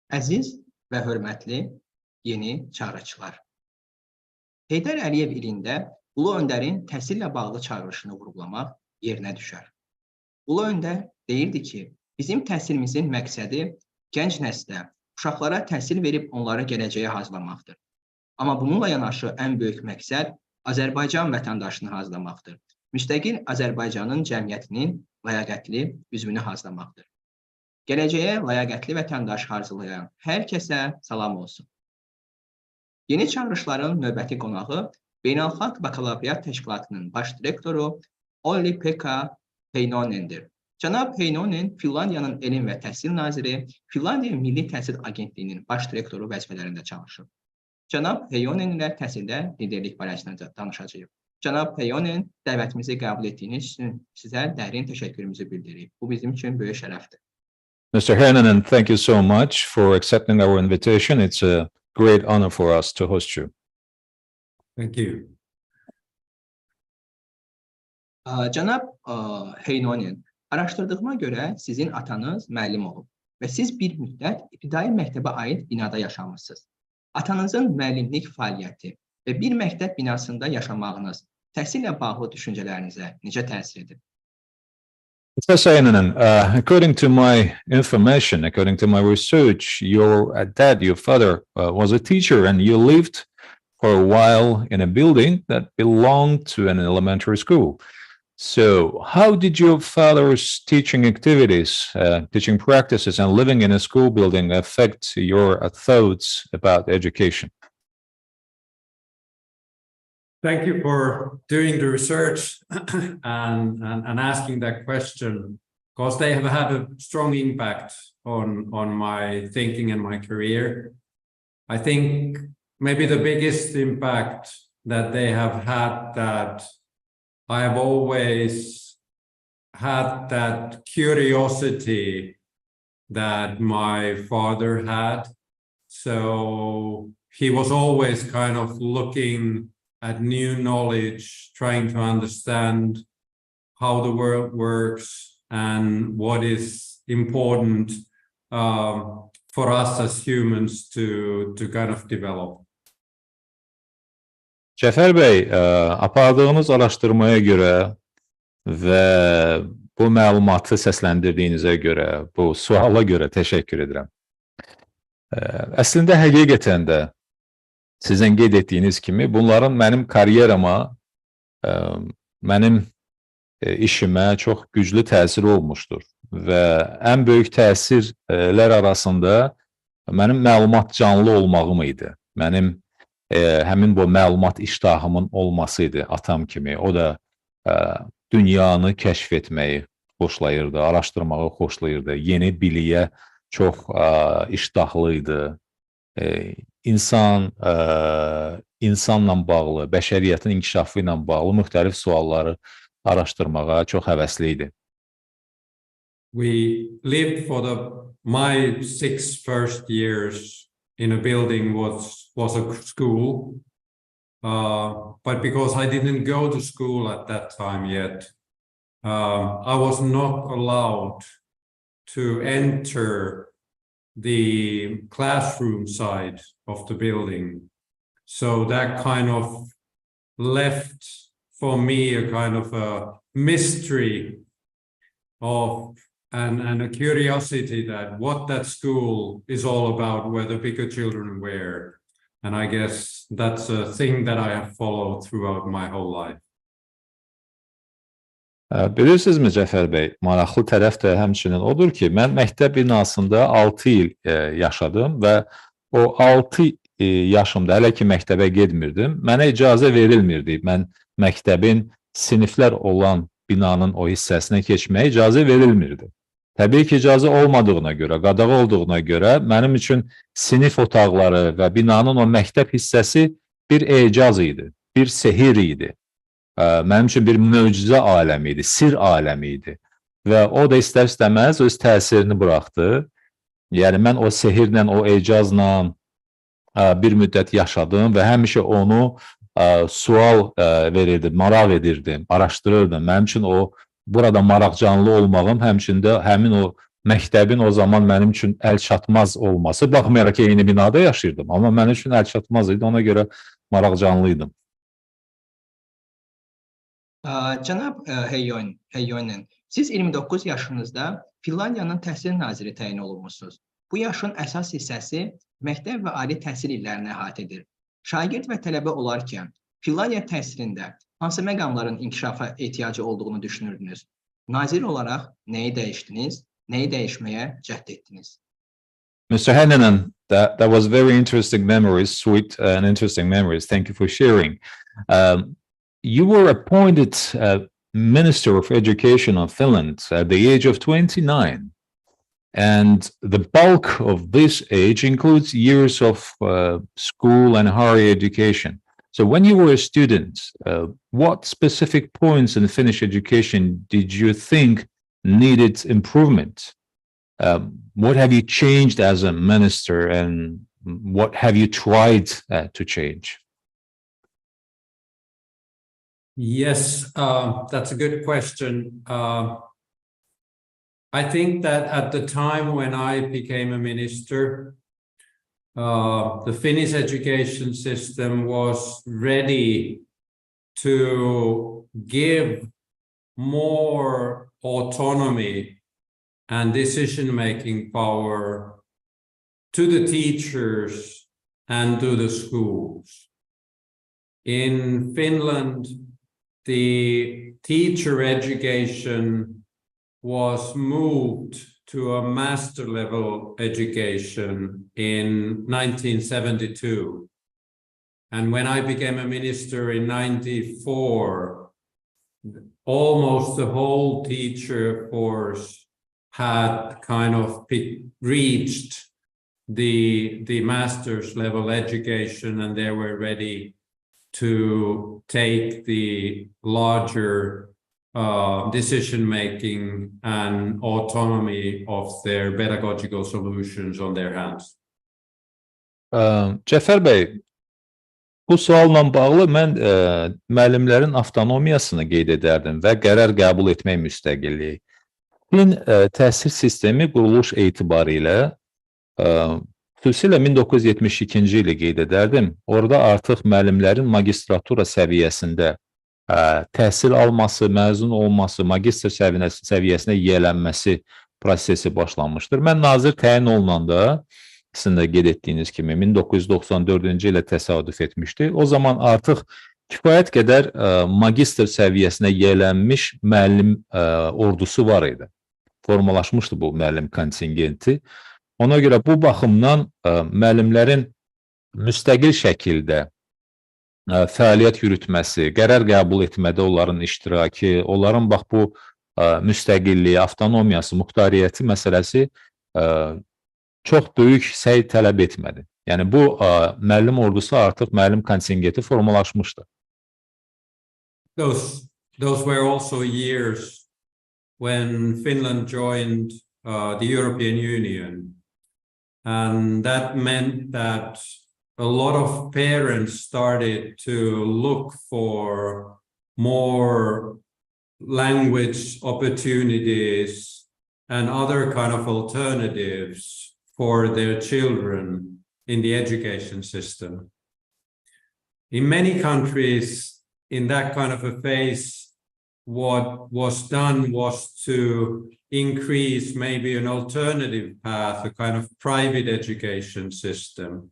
Əziz və hörmətli yeni çağırışlar. Heydər Əliyev ilində Ulu Öndərin təhsillə bağlı çağırışını vurğulamaq yerinə düşər. Ulu Öndər deyirdi ki, bizim təhsilimizin məqsədi gənc nəslə, uşaqlara təhsil verib onları gələcəyə hazırlamaqdır. Amma bununla yanaşı ən böyük məqsəd Azərbaycan vətəndaşını hazırlamaqdır. Müstəqil Azərbaycanın cəmiyyətinin ləyaqətli üzvünü hazırlamaqdır. Gələcəyə ləyaqətli vətəndaş hazırlayan hər kəsə salam olsun. Yeni çağırışların növbəti qonağı Beynəlxalq Bakalavriat Təşkilatının baş direktoru Olli Pekka Heinonendir. Cənab Heinonen Finlandiyanın elm və təhsil naziri, Finlandiya Milli Təhsil Agentliyinin baş direktoru vəzifələrində çalışıb. Cənab Heinonen ilə təhsildə liderlik barəsində danışacağıq. Cənab Heinonen, dəvətimizi qəbul etdiyiniz üçün sizə dərin təşəkkürümüzü bildiririk. Bu bizim üçün böyük şərəfdir. Mr. Heinonen, thank you so much for accepting our invitation. It's a great honor for us to host you. Thank you. Cənab Heinonen, araşdırdığıma görə sizin atanız müəllim olub və siz bir müddət ibtidai məktəbə aid binada yaşamısınız. Atanızın müəllimlik fəaliyyəti və bir məktəb binasında yaşamağınız təhsillə bağlı düşüncələrinizə necə təsir edib? Professor Heinonen, according to my information, according to my research, your dad, your father, was a teacher, and you lived for a while in a building that belonged to an elementary school. So how did your father's teaching activities, teaching practices, and living in a school building affect your thoughts about education? Thank you for doing the research and asking that question, because they have had a strong impact on my thinking and my career. I think maybe the biggest impact that they have had, that I have always had that curiosity that my father had. So he was always kind of looking at new knowledge, trying to understand how the world works and what is important for us as humans to kind of develop. Cəfər bəy, apardığınız araşdırmaya görə və bu məlumatı səsləndirdiyinizə görə, bu suala görə təşəkkür edirəm. Əslində, həqiqətən də sizin qeyd etdiyiniz kimi, bunların mənim karyerama, mənim işimə çox güclü təsiri olmuşdur. Və ən böyük təsirlər arasında mənim məlumat canlı olmağım idi. Mənim həmin bu məlumat iştahımın olmasıydı atam kimi. O da dünyanı kəşf etməyi xoşlayırdı, araşdırmağı xoşlayırdı, yeni biliyə çox iştahlıydı. İnsanla bağlı, bəşəriyyətin inkişafı ilə bağlı müxtəlif sualları araşdırmağa çox həvəsli idi. We lived for my 6 first years in a building was a school, but because I didn't go to school at that time yet, I was not allowed to enter the classroom side of the building. So that kind of left for me a kind of a mystery of and a curiosity that what that school is all about, where the bigger children were. And I guess that's a thing that I have followed throughout my whole life. Bilirsinizmi Cəfər bəy, maraqlı tərəf də həmçinin odur ki, mən məktəb binasında 6 il yaşadım və o 6 yaşımda hələ ki məktəbə getmirdim, mənə icazə verilmirdi. Mən məktəbin siniflər olan binanın o hissəsinə keçməyə icazə verilmirdi. Təbii ki, icazə olmadığına görə, qadağa olduğuna görə mənim üçün sinif otaqları və binanın o məktəb hissəsi bir ecaz idi, bir sehir idi. Mənim üçün bir möcüzə aləmi idi, sir aləmi idi. Və o da istər-istəməz öz təsirini buraxdı. Yəni, mən o sehirlə, o ecazla bir müddət yaşadım və həmişə onu sual verirdim, maraq edirdim, araşdırırdım. Mənim üçün o burada maraq canlı olmağım həmçində həmin o məktəbin o zaman mənim üçün əlçatmaz olması, baxmayaraq ki, eyni binada yaşayırdım, amma mənim üçün əlçatmaz idi, ona görə maraqcanlıydım. Cənab Heinonen, siz 29 yaşınızda Finlandiyanın təhsil naziri təyin olunmusunuz. Bu yaşın əsas hissəsi məktəb və ali təhsil illərini əhatə edir. Şagird və tələbə olarkən Finlandiya təhsilində hansı məqamların inkişafa ehtiyacı olduğunu düşünürdünüz? Nazir olaraq nəyi dəyişdiniz, nəyi dəyişməyə cəhd etdiniz? Mr. Heinonen, that was very interesting memories, sweet and interesting memories. Thank you for sharing. You were appointed Minister of Education of Finland at the age of 29. And the bulk of this age includes years of school and higher education. So when you were a student, what specific points in Finnish education did you think needed improvement? What have you changed as a minister, and what have you tried to change? Yes, that's a good question. I think that at the time when I became a minister, the Finnish education system was ready to give more autonomy and decision-making power to the teachers and to the schools. In Finland, the teacher education was moved to a master level education in 1972. And when I became a minister in 94, almost the whole teacher force had kind of reached the master's level education, and they were ready to take the larger decision-making and autonomy of their pedagogical solutions on their hands. Cəfər bəy, bu sualla bağlı mən müəllimlərin avtonomiyasını qeyd edərdim və qərar qəbul etmək müstəqilliyi. Fin təhsil sistemi quruluş etibarilə xüsusilə 1972-ci ili qeyd edərdim. Orada artıq müəllimlərin magistratura səviyyəsində təhsil alması, məzun olması, magistr səviyyəsinə yiyələnməsi prosesi başlanmışdır. Mən nazir təyin olunanda, sizin də qeyd etdiyiniz kimi 1994-cü ilə təsadüf etmişdi. O zaman artıq kifayət qədər magistr səviyyəsinə yiyələnmiş müəllim ordusu var idi. Formalaşmışdı bu müəllim kontingenti. Ona görə bu baxımdan müəllimlərin müstəqil şəkildə fəaliyyət yürütməsi, qərar qəbul etmədə onların iştirakı, onların bax bu müstəqilliyi, avtonomiyası, muxtariyyəti məsələsi çox böyük səy tələb etmədi. Yəni bu müəllim ordusu artıq müəllim kontingenti formalaşmışdı. Those were also years when Finland joined the European Union, and that meant that a lot of parents started to look for more language opportunities and other kind of alternatives for their children in the education system. In many countries, in that kind of a phase, what was done was to increase maybe an alternative path, a kind of private education system.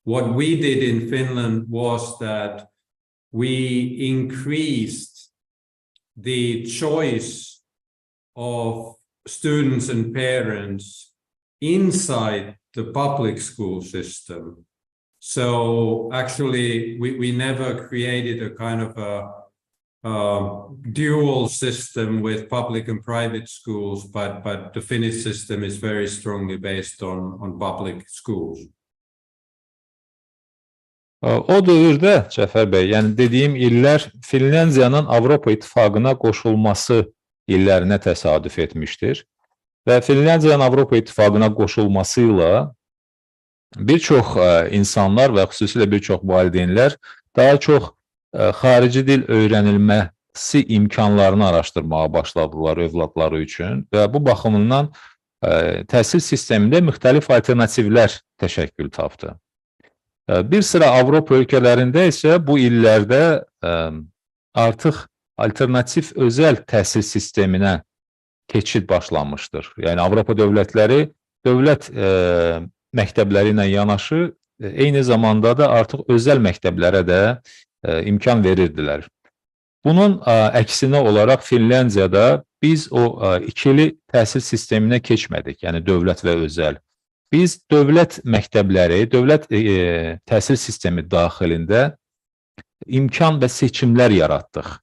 What we did in Finland was that we increased the choice of students and parents inside the public school system. So actually, we never created a kind of a dual system with public and private schools, but the Finnish system is very strongly based on public schools. O dövrdə, Cəfər bəy, yəni dediyim illər Finlandiyanın Avropa İttifaqına qoşulması illərinə təsadüf etmişdir. Və Finlandiyanın Avropa İttifaqına qoşulması ilə bir çox insanlar və xüsusilə bir çox valideynlər daha çox xarici dil öyrənilməsi imkanlarını araşdırmağa başladılar övladları üçün və bu baxımından təhsil sistemində müxtəlif alternativlər təşəkkül tapdı. Bir sıra Avropa ölkələrində isə bu illərdə artıq alternativ özəl təhsil sisteminə keçid başlanmışdır. Yəni Avropa dövlətləri dövlət məktəbləri ilə yanaşı eyni zamanda da artıq özəl məktəblərə də imkan verirdilər. Bunun əksinə olaraq Finlandiyada biz o ikili təhsil sisteminə keçmədik, yəni dövlət və özəl. Biz dövlət məktəbləri, dövlət təhsil sistemi daxilində imkan və seçimlər yaratdıq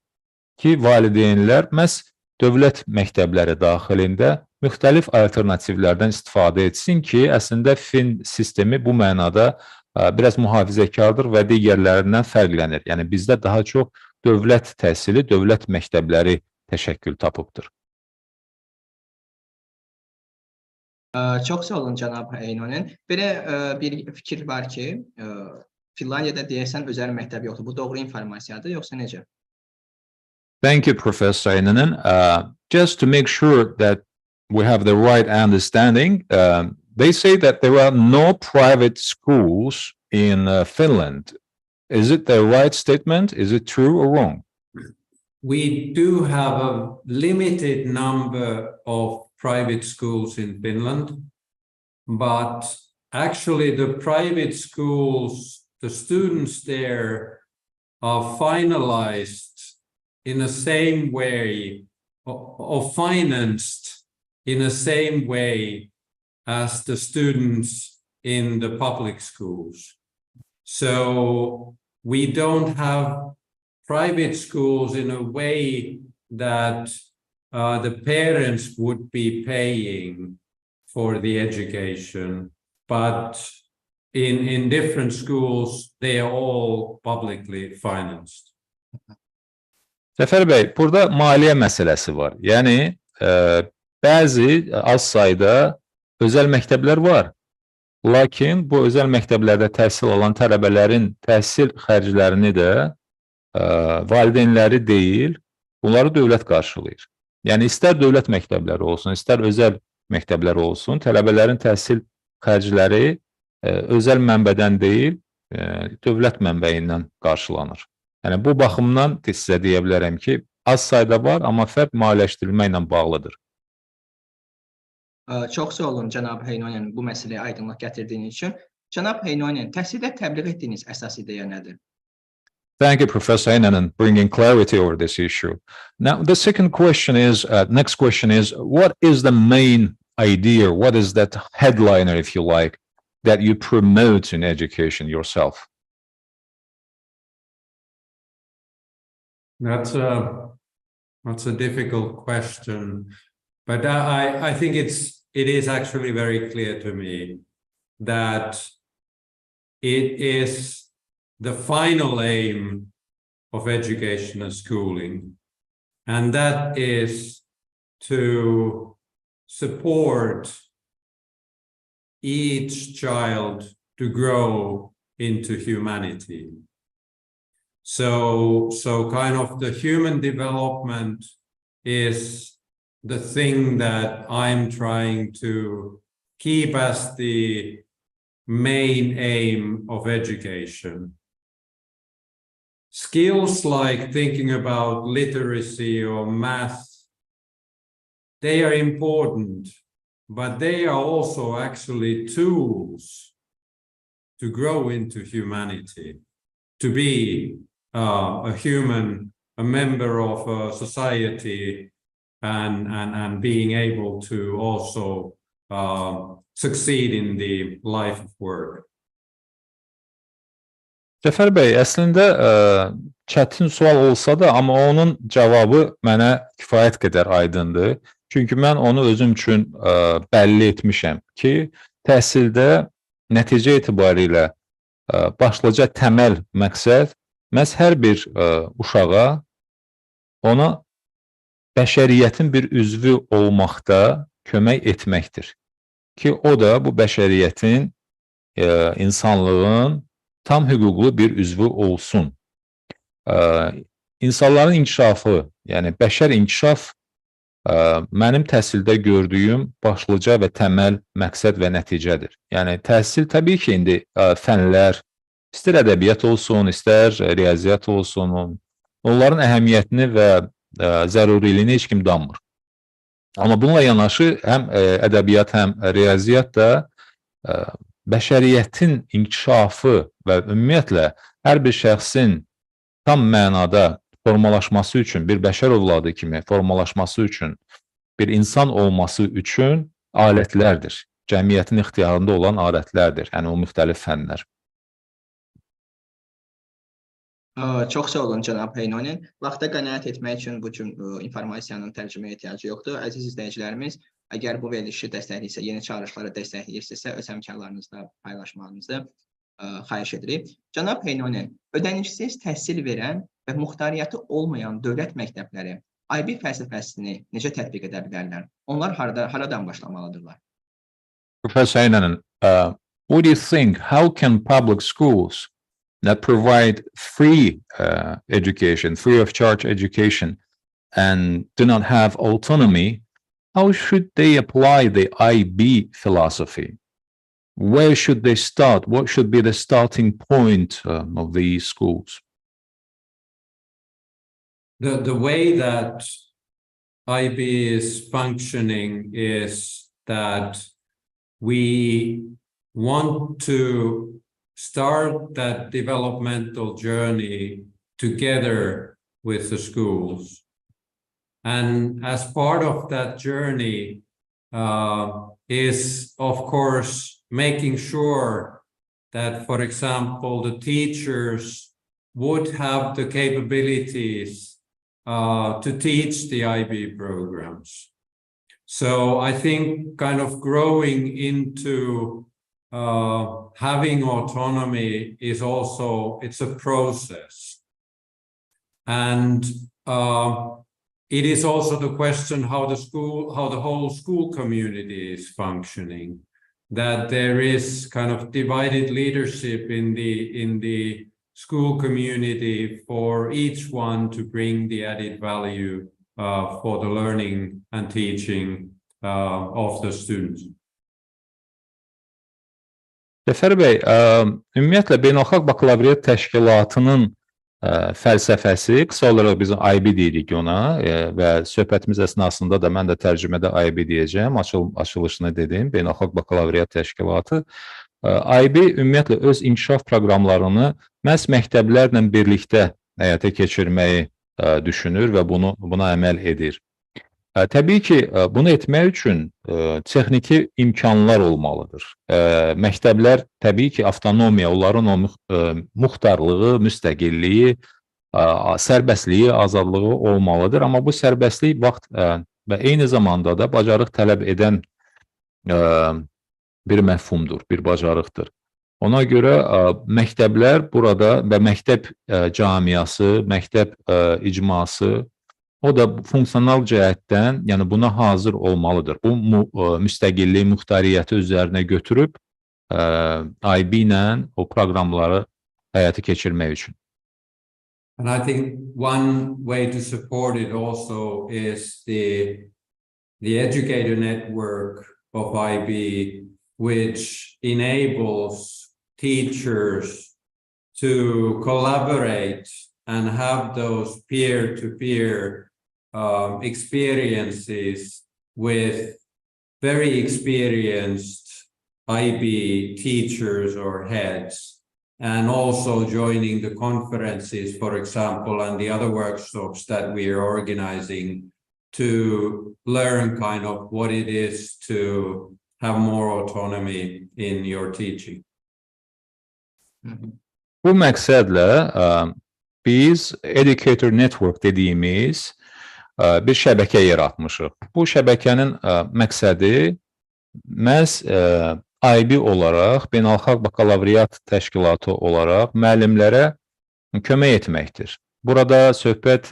ki, valideynlər məhz dövlət məktəbləri daxilində müxtəlif alternativlərdən istifadə etsin ki, əslində Fin sistemi bu mənada biraz mühafizəkardır və digərlərindən fərqlənir. Yəni bizdə daha çox dövlət təhsili, dövlət məktəbləri təşəkkül tapıbdır. Çox sağ olun cənab Heinonen. Belə bir fikir var ki, Finlandiyada deyəsən özəl məktəb yoxdur. Bu doğru informasiyadır, yoxsa necə? Thank you, Professor Heinonen. Just to make sure that we have the right understanding, they say that there are no private schools in Finland. Is it the right statement? Is it true or wrong? We do have a limited number of private schools in Finland, but actually the private schools, the students there are finalized in the same way or financed in the same way as the students in the public schools. So we don't have private schools in a way that the parents would be paying for the education, but in different schools, they are all publicly financed. Zəfər bəy, burada maliyyə məsələsi var. Yəni, bəzi az sayda özəl məktəblər var. Lakin bu özəl məktəblərdə təhsil alan tələbələrin təhsil xərclərini də valideynləri deyil, bunları dövlət qarşılayır. Yəni, istər dövlət məktəbləri olsun, istər özəl məktəbləri olsun, tələbələrin təhsil xərcləri özəl mənbədən deyil, dövlət mənbəyindən qarşılanır. Yəni, bu baxımdan sizə deyə bilərəm ki, az sayda var, amma fərq maliyyələşdirilməklə bağlıdır. Çox sağ olun cənab Heinonen bu məsələyə aydınlıq gətirdiyiniz üçün. Cənab Heinonen, təhsildə təbliğ etdiyiniz əsas ideya nədir? Thank you, Professor Heinonen, bringing clarity over this issue. Now, the second question is, next question is, what is the main idea? What is that headliner, if you like, that you promote in education yourself? That's a difficult question, but I think it is actually very clear to me that it is the final aim of education and schooling, and that is to support each child to grow into humanity. So kind of the human development is the thing that I'm trying to keep as the main aim of education. Skills like thinking about literacy or math, they are important, but they are also actually tools to grow into humanity, to be a human, a member of a society, and being able to also succeed in the life of work. Zəfər bəy, əslində çətin sual olsa da, amma onun cavabı mənə kifayət qədər aydındır. Çünki mən onu özüm üçün bəlli etmişəm ki, təhsildə nəticə etibarilə başlıca təməl məqsəd məhz hər bir uşağa ona bəşəriyyətin bir üzvü olmaqda kömək etməkdir. Ki, o da bu bəşəriyyətin, insanlığın tam hüquqlu bir üzvü olsun. İnsanların inkişafı, yəni bəşər inkişaf mənim təhsildə gördüyüm başlıca və təməl məqsəd və nəticədir. Yəni təhsil təbii ki, indi fənlər, istər ədəbiyyat olsun, istər riyaziyyat olsun, onların əhəmiyyətini və zəruriliyini heç kim danmır. Amma bununla yanaşı həm ədəbiyyat, həm riyaziyyat da bəşəriyyətin inkişafı və ümumiyyətlə hər bir şəxsin tam mənada formalaşması üçün, bir bəşər övladı kimi formalaşması üçün, bir insan olması üçün alətlərdir. Cəmiyyətin ixtiyarında olan alətlərdir. Yəni o müxtəlif fənlər. Çox sağ olun cənab Heinonen. Vaxta qənaət etmək üçün bu informasiyanın tərcüməyə ehtiyacı yoxdur. Əziz izləyicilərimiz, əgər bu verilişi dəstəkləyirsə, yeni çağırışları dəstəkləyirsə, öz həmkarlarınızla paylaşmanızı xahiş edirik. Cənab Heinonen, ödənişsiz təhsil verən və muxtariyyəti olmayan dövlət məktəbləri IB fəlsəfəsini necə tətbiq edə bilərlər? Onlar haradan başlamalıdırlar? Professor Heinonen, what do you think? How can public schools that provide free education, free of charge education, and do not have autonomy, how should they apply the IB philosophy? Where should they start? What should be the starting point of these schools? The way that IB is functioning is that we want to start that developmental journey together with the schools. And as part of that journey is, of course, making sure that, for example, the teachers would have the capabilities to teach the IB programs. So I think kind of growing into having autonomy is also, it's a process. And it is also the question how the whole school community is functioning, that there is kind of divided leadership in the school community for each one to bring the added value for the learning and teaching of the students. Cəfər bəy, ümumiyyətlə Beynəlxalq Bakalavriat Təşkilatının fəlsəfəsi, qısa olaraq bizim IB deyirik ona və söhbətimiz əsnasında da mən də tərcümədə IB deyəcəm, açılışını dedim, Beynəlxalq Bakalavriat Təşkilatı. IB ümumiyyətlə öz inkişaf proqramlarını məhz məktəblərlə birlikdə həyata keçirməyi düşünür və buna əməl edir. Təbii ki, bunu etmək üçün texniki imkanlar olmalıdır. Məktəblər təbii ki, avtonomiya, onların o muxtarlığı, müstəqilliyi, sərbəstliyi, azadlığı olmalıdır. Amma bu sərbəstlik vaxt və eyni zamanda da bacarıq tələb edən bir məfhumdur, bir bacarıqdır. Ona görə məktəblər burada və məktəb camiası, məktəb icması, o da funksional cəhətdən, yəni buna hazır olmalıdır. Bu müstəqillik, muxtariyyəti üzərinə götürüb IB ilə o proqramları həyata keçirmək üçün. And I think one way to support it also is the educator network of IB, which enables teachers to collaborate and have those peer-to-peer experiences with very experienced IB teachers or heads, and also joining the conferences, for example, and the other workshops that we are organizing to learn kind of what it is to have more autonomy in your teaching. Bu məqsədlə biz Educator Network dediyimiz bir şəbəkə yaratmışıq. Bu şəbəkənin məqsədi məhz IB olaraq, Beynəlxalq Bakalavriat Təşkilatı olaraq müəllimlərə kömək etməkdir. Burada söhbət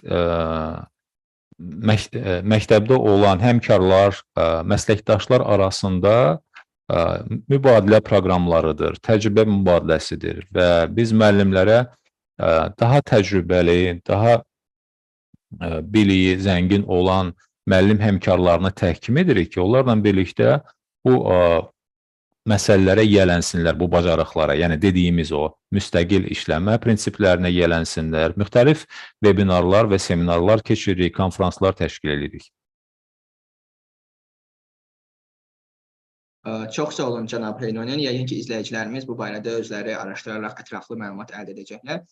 məktəbdə olan həmkarlar, məsləkdaşlar arasında mübadilə proqramlarıdır, təcrübə mübadiləsidir və biz müəllimlərə daha təcrübəli, daha biliyi zəngin olan müəllim həmkarlarına təhkim edirik ki, onlarla birlikdə bu məsələlərə yiyələnsinlər, bu bacarıqlara, yəni dediyimiz o müstəqil işləmə prinsiplərinə yiyələnsinlər. Müxtəlif webinarlar və seminarlar keçiririk, konferanslar təşkil edirik. Çox sağ olun cənab Heinonen. Yəqin ki, izləyicilərimiz bu barədə özləri araşdıraraq ətraflı məlumat əldə edəcəklər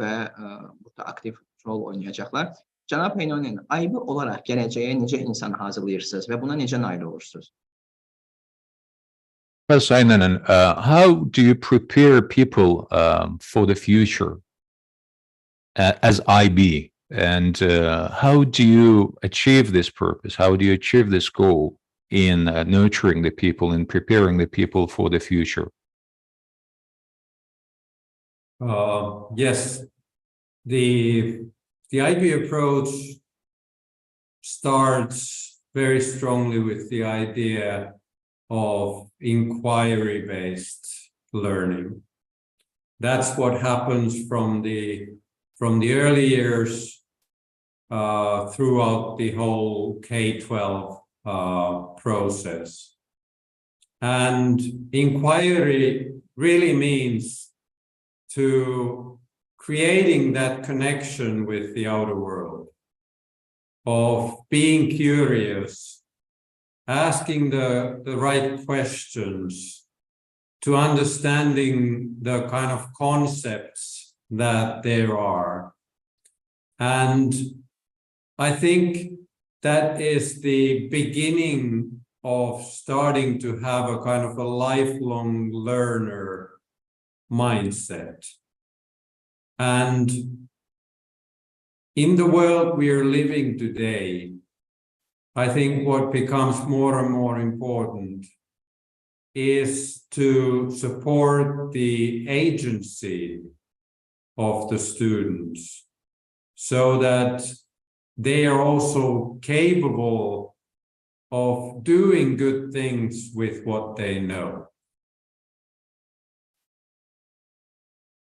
və burada aktiv rol oynayacaqlar. Cənab Heinonen, ayıbı olaraq gələcəyə necə insan hazırlayırsınız və buna necə nail olursunuz? Professor Heinonen, how do you prepare people for the future as IB? And how do you achieve this purpose? How do you achieve this goal in nurturing the people and preparing the people for the future? Yes, the IB approach starts very strongly with the idea of inquiry-based learning. That's what happens from the early years throughout the whole K-12 process. And inquiry really means to creating that connection with the outer world, of being curious, asking the right questions, to understanding the kind of concepts that there are. And I think that is the beginning of starting to have a kind of a lifelong learner mindset. And in the world we are living today, I think what becomes more and more important is to support the agency of the students so that they are also capable of doing good things with what they know.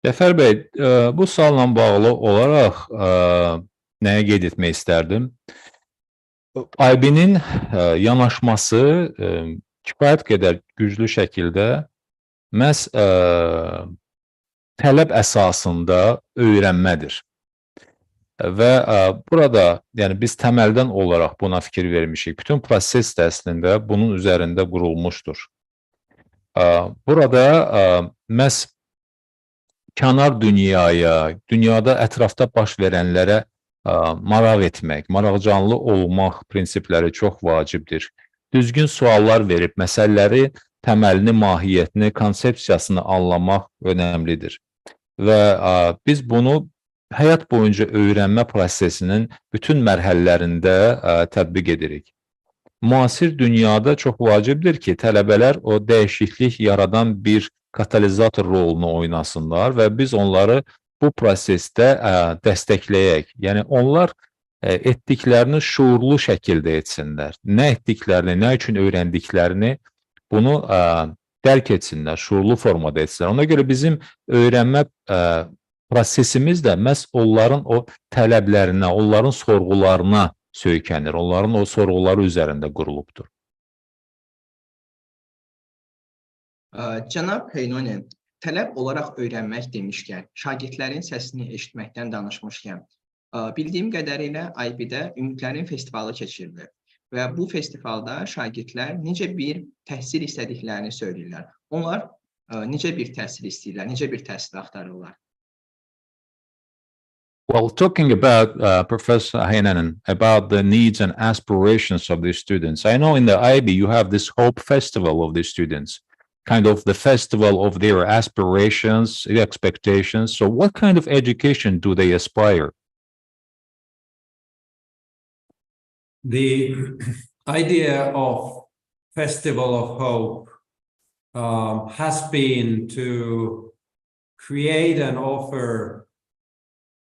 Cəfər bəy, bu sualla bağlı olaraq nəyə qeyd etmək istərdim? IB-nin yanaşması kifayət qədər güclü şəkildə məhz tələb əsasında öyrənmədir. Və burada, yəni biz təməldən olaraq buna fikir vermişik. Bütün proses də əslində bunun üzərində qurulmuşdur. Burada məhz kənar dünyaya, dünyada ətrafda baş verənlərə maraq etmək, maraqcanlı olmaq prinsipləri çox vacibdir. Düzgün suallar verib məsələləri, təməlini, mahiyyətini, konsepsiyasını anlamaq önəmlidir. Və biz bunu həyat boyunca öyrənmə prosesinin bütün mərhələlərində tətbiq edirik. Müasir dünyada çox vacibdir ki, tələbələr o dəyişiklik yaradan bir katalizator rolunu oynasınlar və biz onları bu prosesdə dəstəkləyək. Yəni, onlar etdiklərini şuurlu şəkildə etsinlər. Nə etdiklərini, nə üçün öyrəndiklərini bunu dərk etsinlər, şuurlu formada etsinlər. Ona görə bizim öyrənmə prosesimiz də məhz onların o tələblərinə, onların sorğularına söykənir, onların o sorğuları üzərində qurulubdur. Cənab Heinonen, tələb olaraq öyrənmək demişkən, şagirdlərin səsini eşitməkdən danışmışkən, bildiyim qədərilə IB-də Ümidlərin festivalı keçirilir və bu festivalda şagirdlər necə bir təhsil istədiklərini söyləyirlər. Onlar necə bir təhsil istəyirlər, necə bir təhsil axtarırlar? Well, talking about Professor Heinonen, about the needs and aspirations of the students, I know in the IB you have this Hope Festival of the students, kind of the festival of their aspirations, expectations. So what kind of education do they aspire? The idea of Festival of Hope has been to create and offer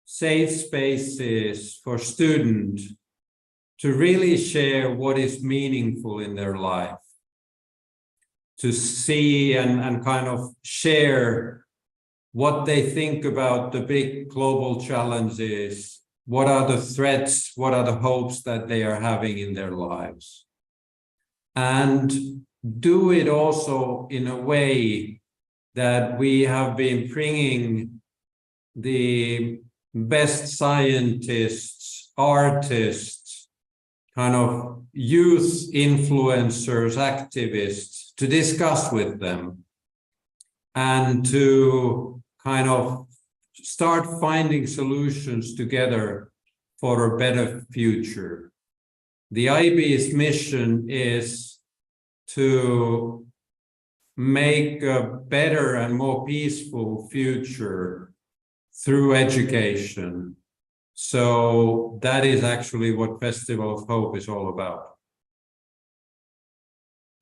safe spaces for students to really share what is meaningful in their life, to see and kind of share what they think about the big global challenges what are the threats, what are the hopes that they are having in their lives. And do it also in a way that we have been bringing the best scientists, artists, kind of youth influencers, activists, to discuss with them and to kind of start finding solutions together for a better future. The IB's mission is to make a better and more peaceful future through education. So that is actually what Festival of Hope is all about.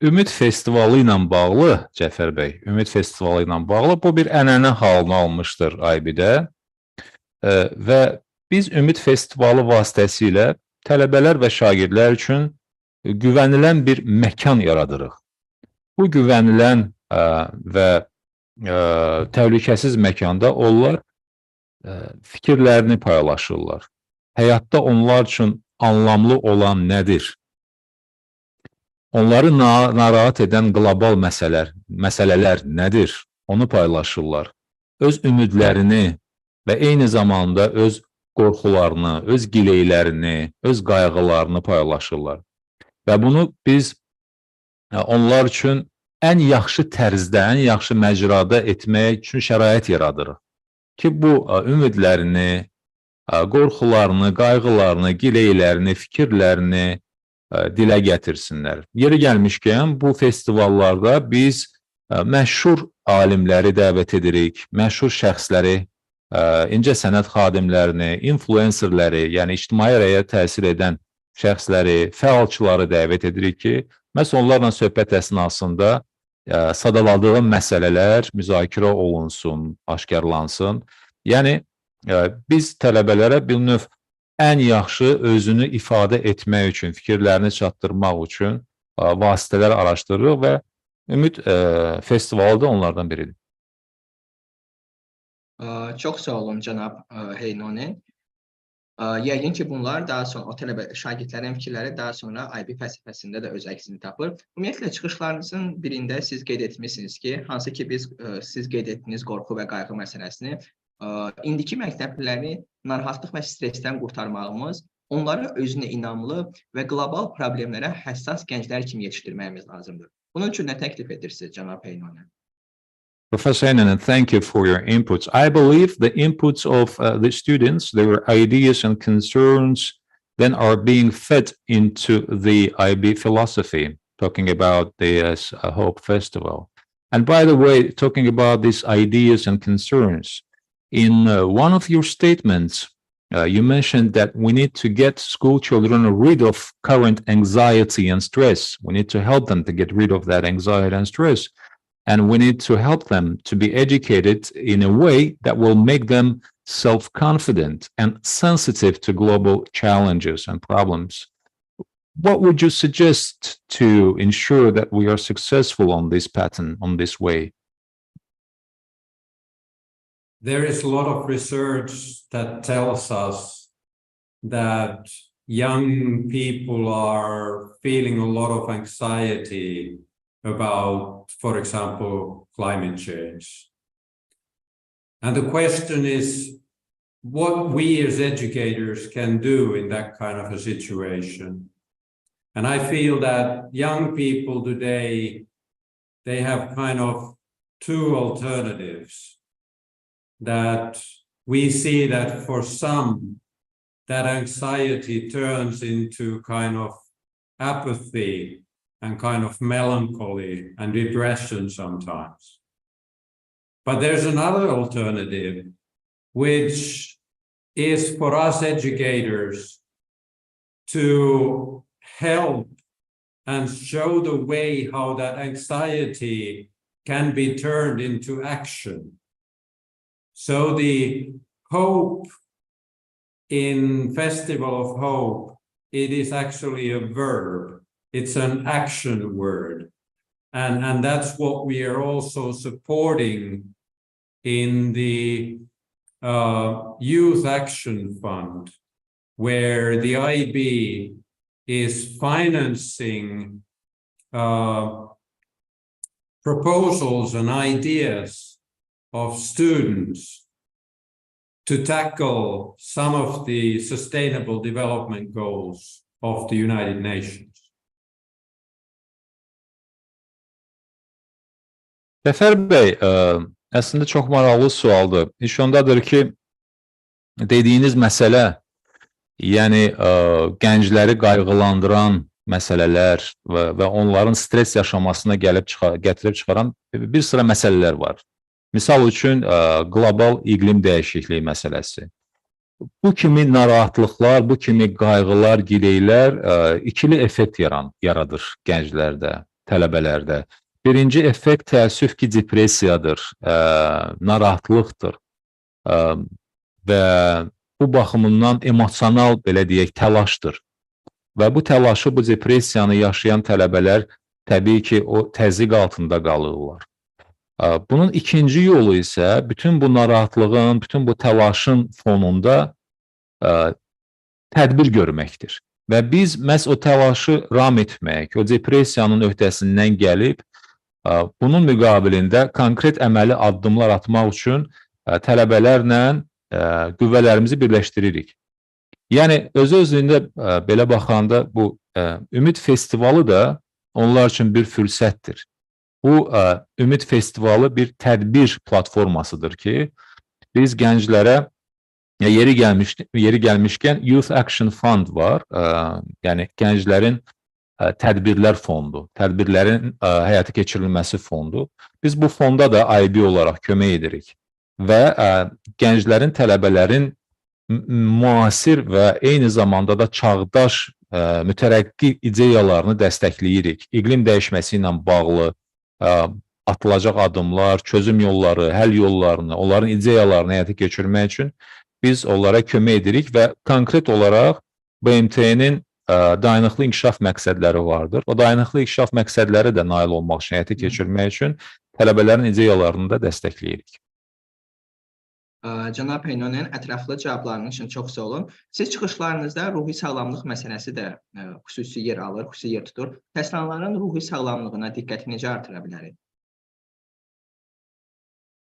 Ümid Festivalı ilə bağlı, Cəfər bəy, Ümid Festivalı ilə bağlı bu bir ənənə halını almışdır IB-də və biz Ümid Festivalı vasitəsilə tələbələr və şagirdlər üçün güvənilən bir məkan yaradırıq. Bu güvənilən və təhlükəsiz məkanda onlar fikirlərini paylaşırlar. Həyatda onlar üçün anlamlı olan nədir? Onları narahat edən qlobal məsələlər nədir? Onu paylaşırlar. Öz ümidlərini və eyni zamanda öz qorxularını, öz gileylərini, öz qayğılarını paylaşırlar. Və bunu biz onlar üçün ən yaxşı tərzdə, ən yaxşı məcrada etmək üçün şərait yaradırıq. Ki bu ümidlərini, qorxularını, qayğılarını, gileylərini, fikirlərini dilə gətirsinlər. Yeri gəlmişkən, bu festivallarda biz məşhur alimləri dəvət edirik, məşhur şəxsləri, incəsənət xadimlərini, influencerləri, yəni ictimai rəyə təsir edən şəxsləri, fəalçıları dəvət edirik ki, məhz onlarla söhbət əsnasında sadaladığım məsələlər müzakirə olunsun, aşkarlansın. Yəni, biz tələbələrə bir növ ən yaxşı özünü ifadə etmək üçün, fikirlərini çatdırmaq üçün vasitələr araşdırırıq və Ümid Festivalı da onlardan biridir. Çox sağ olun, cənab Heinonen. Yəqin ki, bunlar daha sonra, o şagirdlərin fikirləri daha sonra IB fəlsəfəsində də öz əksini tapır. Ümumiyyətlə, çıxışlarınızın birində siz qeyd etmişsiniz ki, hansı ki siz qeyd etdiniz qorxu və qayğı məsələsini, indiki məktəbliləri narahatlıq və stressdən qurtarmağımız, onları özünə inamlı və qlobal problemlərə həssas gənclər kimi yetişdirməyimiz lazımdır. Bunun üçün nə təklif edirsiniz, cənab Heinonen? Professor Heinonen, thank you for your inputs. I believe the inputs of the students, their ideas and concerns, then are being fed into the IB philosophy, talking about the Hope Festival. And by the way, talking about these ideas and concerns, in one of your statements, you mentioned that we need to get school children rid of current anxiety and stress. We need to help them to get rid of that anxiety and stress. And we need to help them to be educated in a way that will make them self-confident and sensitive to global challenges and problems. What would you suggest to ensure that we are successful on this pattern, on this way? There is a lot of research that tells us that young people are feeling a lot of anxiety about, for example, climate change. And the question is what we as educators can do in that kind of a situation. And I feel that young people today, they have kind of two alternatives. That we see that for some, that anxiety turns into kind of apathy and kind of melancholy and depression sometimes. But there's another alternative, which is for us educators to help and show the way how that anxiety can be turned into action. So the hope in Festival of Hope, it is actually a verb. It's an action word. And that's what we are also supporting in the Youth Action Fund. where the IB is financing proposals and ideas of students to tackle some of the sustainable development goals of the United Nations. Cəfər bəy, əslində çox maraqlı sualdır. İş ondadır ki, dediyiniz məsələ, yəni gəncləri qayğılandıran məsələlər və onların stres yaşamasına gətirib çıxaran bir sıra məsələlər var. Misal üçün, qlobal iqlim dəyişikliyi məsələsi. Bu kimi narahatlıqlar, bu kimi qayğılar, gileylər ikili effekt yaradır gənclərdə, tələbələrdə. Birinci effekt təəssüf ki, depressiyadır, narahatlıqdır və bu baxımından emosional, belə deyək, təlaşdır. Və bu təlaşı, bu depressiyanı yaşayan tələbələr təbii ki, o təzyiq altında qalırlar. Bunun ikinci yolu isə bütün bu narahatlığın, bütün bu təlaşın fonunda tədbir görməkdir. Və biz məhz o təlaşı ram etmək, o depressiyanın öhdəsindən gəlib, bunun müqabilində konkret əməli addımlar atmaq üçün tələbələrlə qüvvələrimizi birləşdiririk. Yəni, öz-özlüyündə belə baxanda bu Ümid Festivalı da onlar üçün bir fürsətdir. Bu Ümid Festivalı bir tədbir platformasıdır ki, biz gənclərə yeri gəlmişkən Youth Action Fund var, yəni gənclərin tədbirlər fondu, tədbirlərin həyata keçirilməsi fondu. Biz bu fonda da IB olaraq kömək edirik və gənclərin, tələbələrin müasir və eyni zamanda da çağdaş mütərəqqi ideyalarını dəstəkləyirik. İqlim dəyişməsi ilə bağlı atılacaq addımlar, çözüm yolları, həll yollarını, onların ideyalarını həyata keçirmək üçün biz onlara kömək edirik və konkret olaraq BMT-nin dayanıqlı inkişaf məqsədləri vardır. O dayanıqlı inkişaf məqsədləri də nail olmaq üçün, həyata keçirmək üçün tələbələrin ideyalarını da dəstəkləyirik. Cənab Heinonen, ətraflı cavablarınız üçün çox sağ olun. Siz çıxışlarınızda ruhi sağlamlıq məsələsi də xüsusi yer alır, xüsusi yer tutur. Təhsilçilərin ruhi sağlamlığına diqqəti necə artıra bilərik?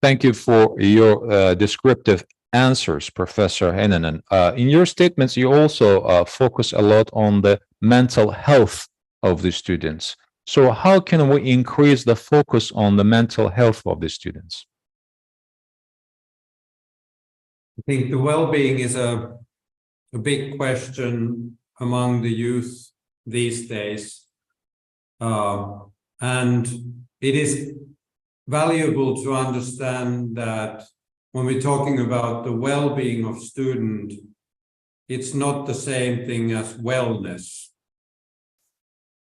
Thank you for your descriptive answers, Professor Heinonen. In your statements, you also focus a lot on the mental health of the students. So how can we increase the focus on the mental health of the students? I think the well-being is a big question among the youth these days. And it is valuable to understand that when we're talking about the well-being of student, it's not the same thing as wellness,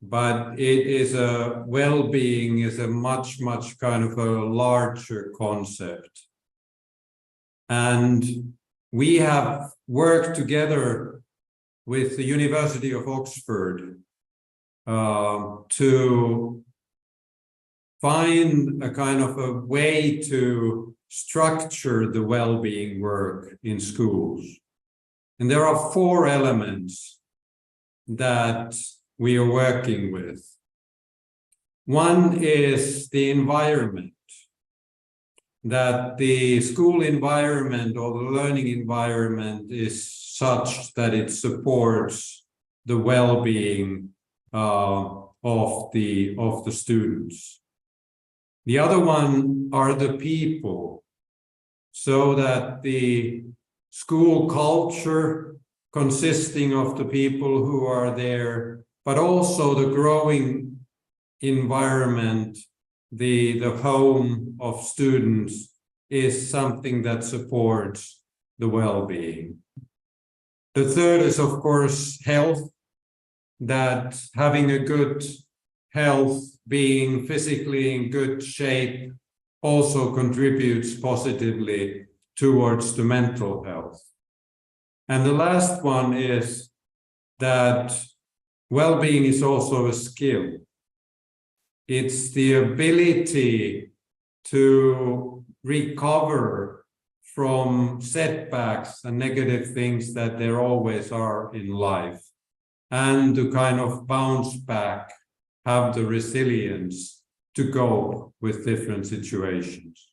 but it is a well-being is a much kind of a larger concept. And we have worked together with the University of Oxford to find a kind of a way to structure the well-being work in schools. And there are 4 elements that we are working with. One is the environment, that the school environment or the learning environment is such that it supports the well-being of the students. The other one are the people, so that the school culture consisting of the people who are there, but also the growing environment, the home of students, is something that supports the well-being. The third is, of course, health, that having a good health, being physically in good shape, also contributes positively towards the mental health. And the last one is that well-being is also a skill. It's the ability to recover from setbacks and negative things that there always are in life, and to kind of bounce back, have the resilience to cope with different situations.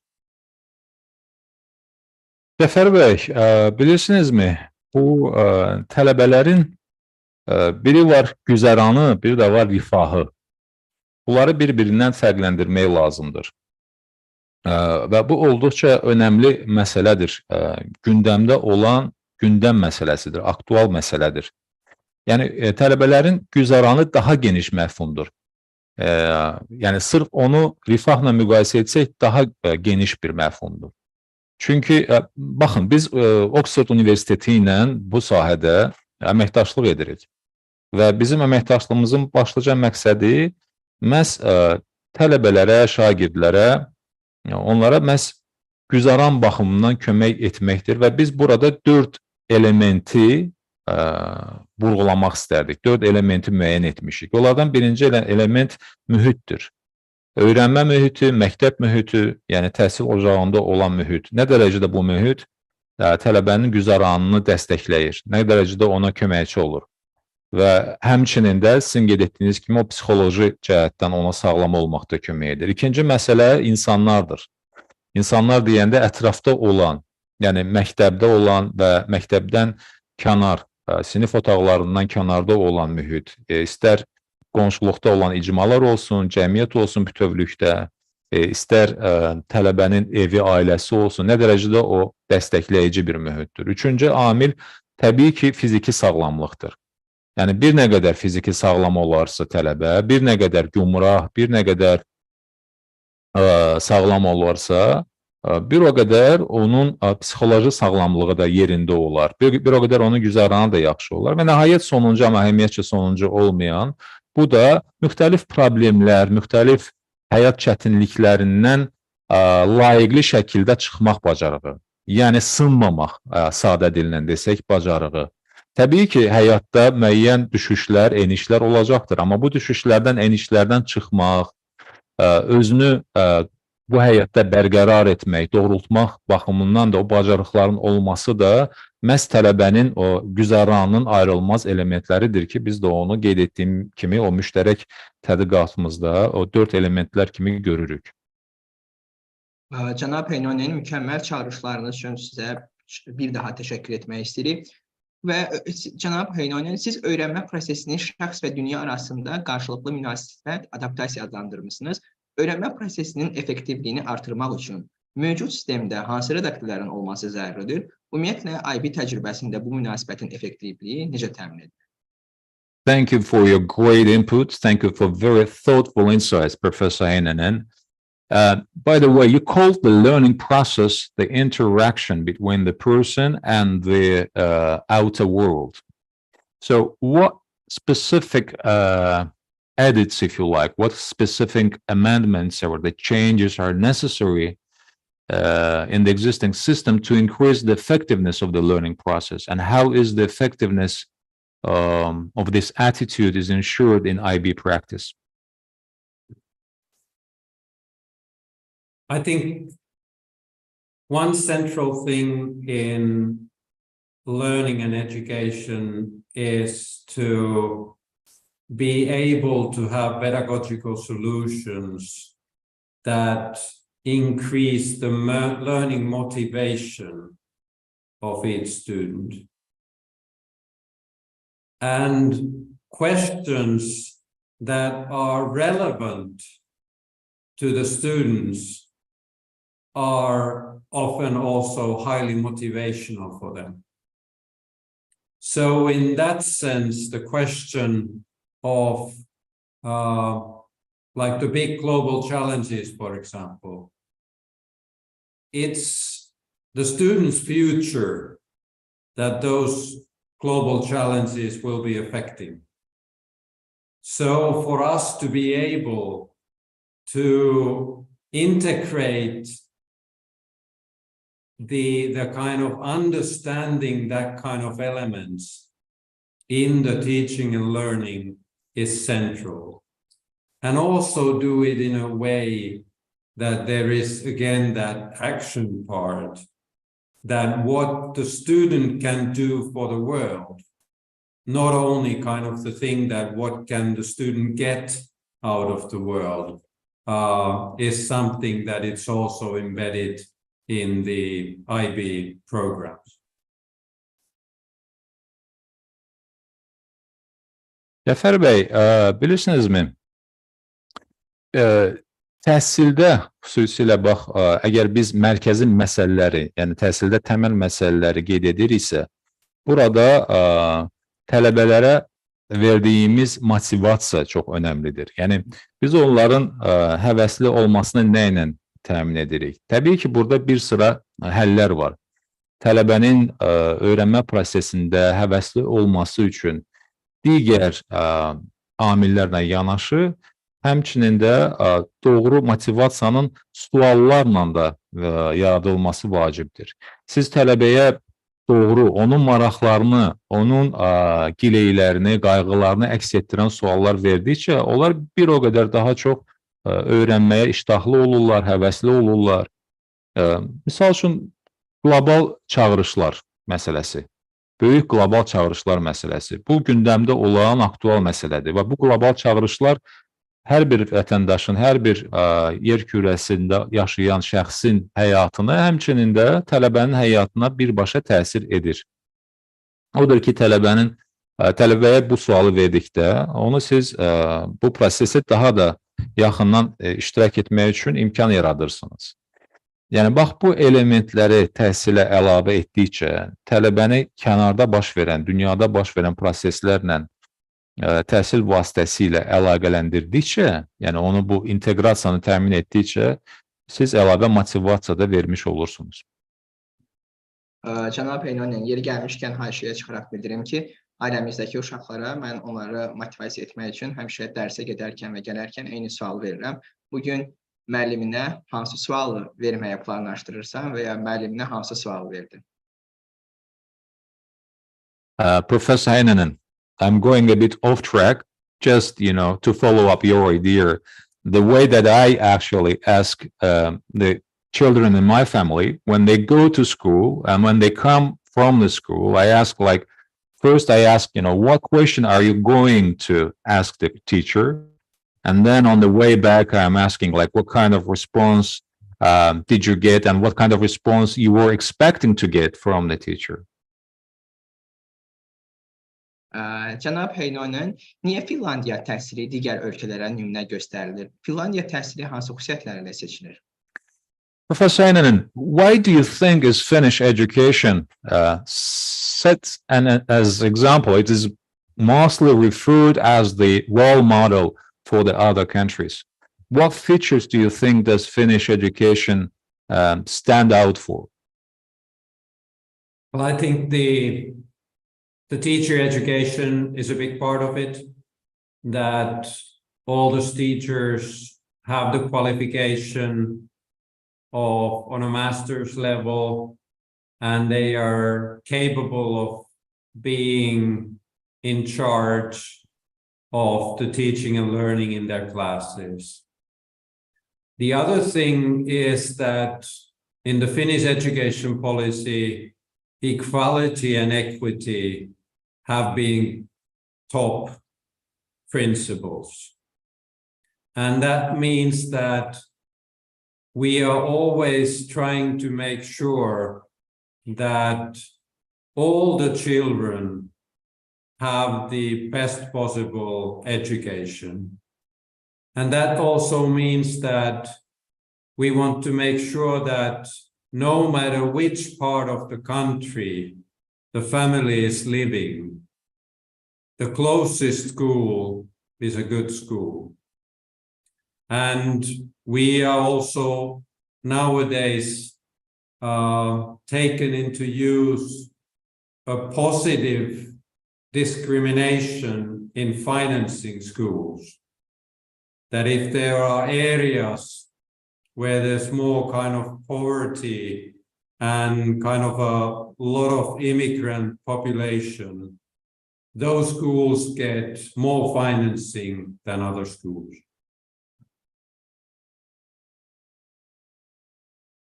Cəfər bəy, bilirsinizmi, bu tələbələrin biri var güzəranı, biri də var rifahı. Bunları bir-birindən fərqləndirmək lazımdır. Və bu olduqca önəmli məsələdir. Gündəmdə olan gündəm məsələsidir, aktual məsələdir. Yəni, tələbələrin güzəranı daha geniş məfhumdur. Yəni, sırf onu rifahla müqayisə etsək, daha geniş bir məfhumdur. Çünki, baxın, biz Oxford Universiteti ilə bu sahədə əməkdaşlıq edirik. Və bizim əməkdaşlığımızın başlıca məqsədi məhz tələbələrə, şagirdlərə, onlara məhz güzaran baxımından kömək etməkdir və biz burada 4 elementi vurğulamaq istərdik. 4 elementi müəyyən etmişik. Onlardan birinci element mühitdir. Öyrənmə mühiti, məktəb mühiti, yəni təhsil ocağında olan mühit. Nə dərəcədə bu mühit tələbənin güzaranını dəstəkləyir, nə dərəcədə ona köməkçi olur. Və həmçinin də sizin qeyd etdiyiniz kimi o psixoloji cəhətdən ona sağlam olmaqda kömək edir. İkinci məsələ insanlardır. İnsanlar deyəndə ətrafda olan, yəni məktəbdə olan və məktəbdən kənar, sinif otaqlarından kənarda olan mühit, istər qonşuluqda olan icmalar olsun, cəmiyyət olsun bütövlükdə, istər tələbənin evi, ailəsi olsun, nə dərəcədə o dəstəkləyici bir mühitdir. Üçüncü amil təbii ki, fiziki sağlamlıqdır. Yəni, bir nə qədər fiziki sağlam olarsa tələbə, bir nə qədər gümrah, bir nə qədər sağlam olarsa, bir o qədər onun psixoloji sağlamlığı da yerində olar. Bir o qədər onun güzəranı da yaxşı olar. Və nəhayət sonuncu, amma əhəmiyyətcə sonuncu olmayan, bu da müxtəlif problemlər, müxtəlif həyat çətinliklərindən layiqli şəkildə çıxmaq bacarığı. Yəni, sınmamaq, sadə dillə desək, bacarığı. Təbii ki, həyatda müəyyən düşüşlər, enişlər olacaqdır. Amma bu düşüşlərdən, enişlərdən çıxmaq, özünü bu həyatda bərqərar etmək, doğrultmaq baxımından da o bacarıqların olması da məhz tələbənin o güzəranının ayrılmaz elementləridir ki, biz də onu qeyd etdiyim kimi o müştərək tədqiqatımızda o 4 elementlər kimi görürük. Cənab Heinonen, mükəmməl çağırışlarınız üçün sizə bir daha təşəkkür etmək istəyirik. Və cənab Heinonen, siz öyrənmə prosesini şəxs və dünya arasında qarşılıqlı münasibət, adaptasiya adlandırmışsınız. Öyrənmə prosesinin effektivliyini artırmaq üçün mövcud sistemdə hansı redaktörlərin olması zəruridir? Ümumiyyətlə, IB təcrübəsində bu münasibətin effektivliyi necə təmin edilir? Thank you for your great input. Thank you for very thoughtful insights, Professor Heinonen. By the way, you called the learning process the interaction between the person and the outer world. So what specific edits, if you like, what specific amendments or the changes are necessary in the existing system to increase the effectiveness of the learning process? And how is the effectiveness of this attitude is ensured in IB practice? I think one central thing in learning and education is to be able to have pedagogical solutions that increase the learning motivation of each student. And questions that are relevant to the students are often also highly motivational for them. So in that sense, the question of like the big global challenges, for example, it's the student's future that those global challenges will be affecting. So for us to be able to integrate the kind of understanding that kind of elements in the teaching and learning is central. And also do it in a way that there is, again, that action part that what the student can do for the world, not only kind of the thing that what can the student get out of the world, is something that it's also embedded in the IB programs. Cəfər bəy, bilirsinizmi, təhsildə xüsusilə bax, əgər biz mərkəzi məsələləri, yəni təhsildə təməl məsələləri qeyd ediriksə, burada tələbələrə verdiyimiz motivasiya çox önəmlidir. Yəni, biz onların həvəsli olmasını nə ilə təmin edirik? Təbii ki, burada bir sıra həllər var. Tələbənin öyrənmə prosesində həvəsli olması üçün digər amillərlə yanaşı, həmçinin də doğru motivasiyanın suallarla da yaradılması vacibdir. Siz tələbəyə doğru, onun maraqlarını, onun gileylərini, qayğılarını əks etdirən suallar verdikcə, onlar bir o qədər daha çox öyrənməyə iştahlı olurlar, həvəsli olurlar. Misal üçün, qlobal çağırışlar məsələsi, böyük qlobal çağırışlar məsələsi, bu gündəmdə olan aktual məsələdir və bu qlobal çağırışlar hər bir vətəndaşın, hər bir yer kürəsində yaşayan şəxsin həyatına, həmçinin də tələbənin həyatına birbaşa təsir edir. Odur ki, tələbəyə bu sualı verdikdə, onu siz bu prosesi daha da yaxından iştirak etmək üçün imkan yaradırsınız. Yəni, bax, bu elementləri təhsilə əlavə etdikcə, tələbəni kənarda baş verən, dünyada baş verən proseslərlə təhsil vasitəsilə əlaqələndirdikcə, yəni onu bu inteqrasiyanı təmin etdikcə, siz əlavə motivasiya da vermiş olursunuz. Cənab Heinonen, yeri gəlmişkən haşiyə çıxaraq bildirim ki, ailəmizdəki uşaqlara mən onları motivasiya etmək üçün həmişə dərsə gedərkən və gələrkən eyni sual verirəm. Bugün müəlliminə hansı sualı verməyə planlaşdırırsan və ya müəlliminə hansı sualı verdin? Professor Heinonen, I'm going a bit off track, just, to follow up your idea. The way that I actually ask the children in my family, when they go to school and when they come from the school, I ask first I ask, what question are you going to ask the teacher? And then on the way back, I'm asking what kind of response did you get and what kind of response you were expecting to get from the teacher? Cənab Heinonen, niyə Finlandiya təhsili digər ölkələrə nümunə göstərilir? Finlandiya təhsili hansı xüsusiyyətlərlə seçilir? Professor Heinonen, why do you think is Finnish education set as example? It is mostly referred as the role model for the other countries. What features do you think does Finnish education stand out for? Well, I think the teacher education is a big part of it, that all those teachers have the qualification on a master's level, and they are capable of being in charge of the teaching and learning in their classes. The other thing is that in the Finnish education policy, equality and equity have been top principles. And that means that we are always trying to make sure that all the children have the best possible education. And that also means that we want to make sure that no matter which part of the country the family is living, the closest school is a good school. And we are also nowadays taken into use a positive discrimination in financing schools. That if there are areas where there's more kind of poverty and kind of a lot of immigrant population, those schools get more financing than other schools.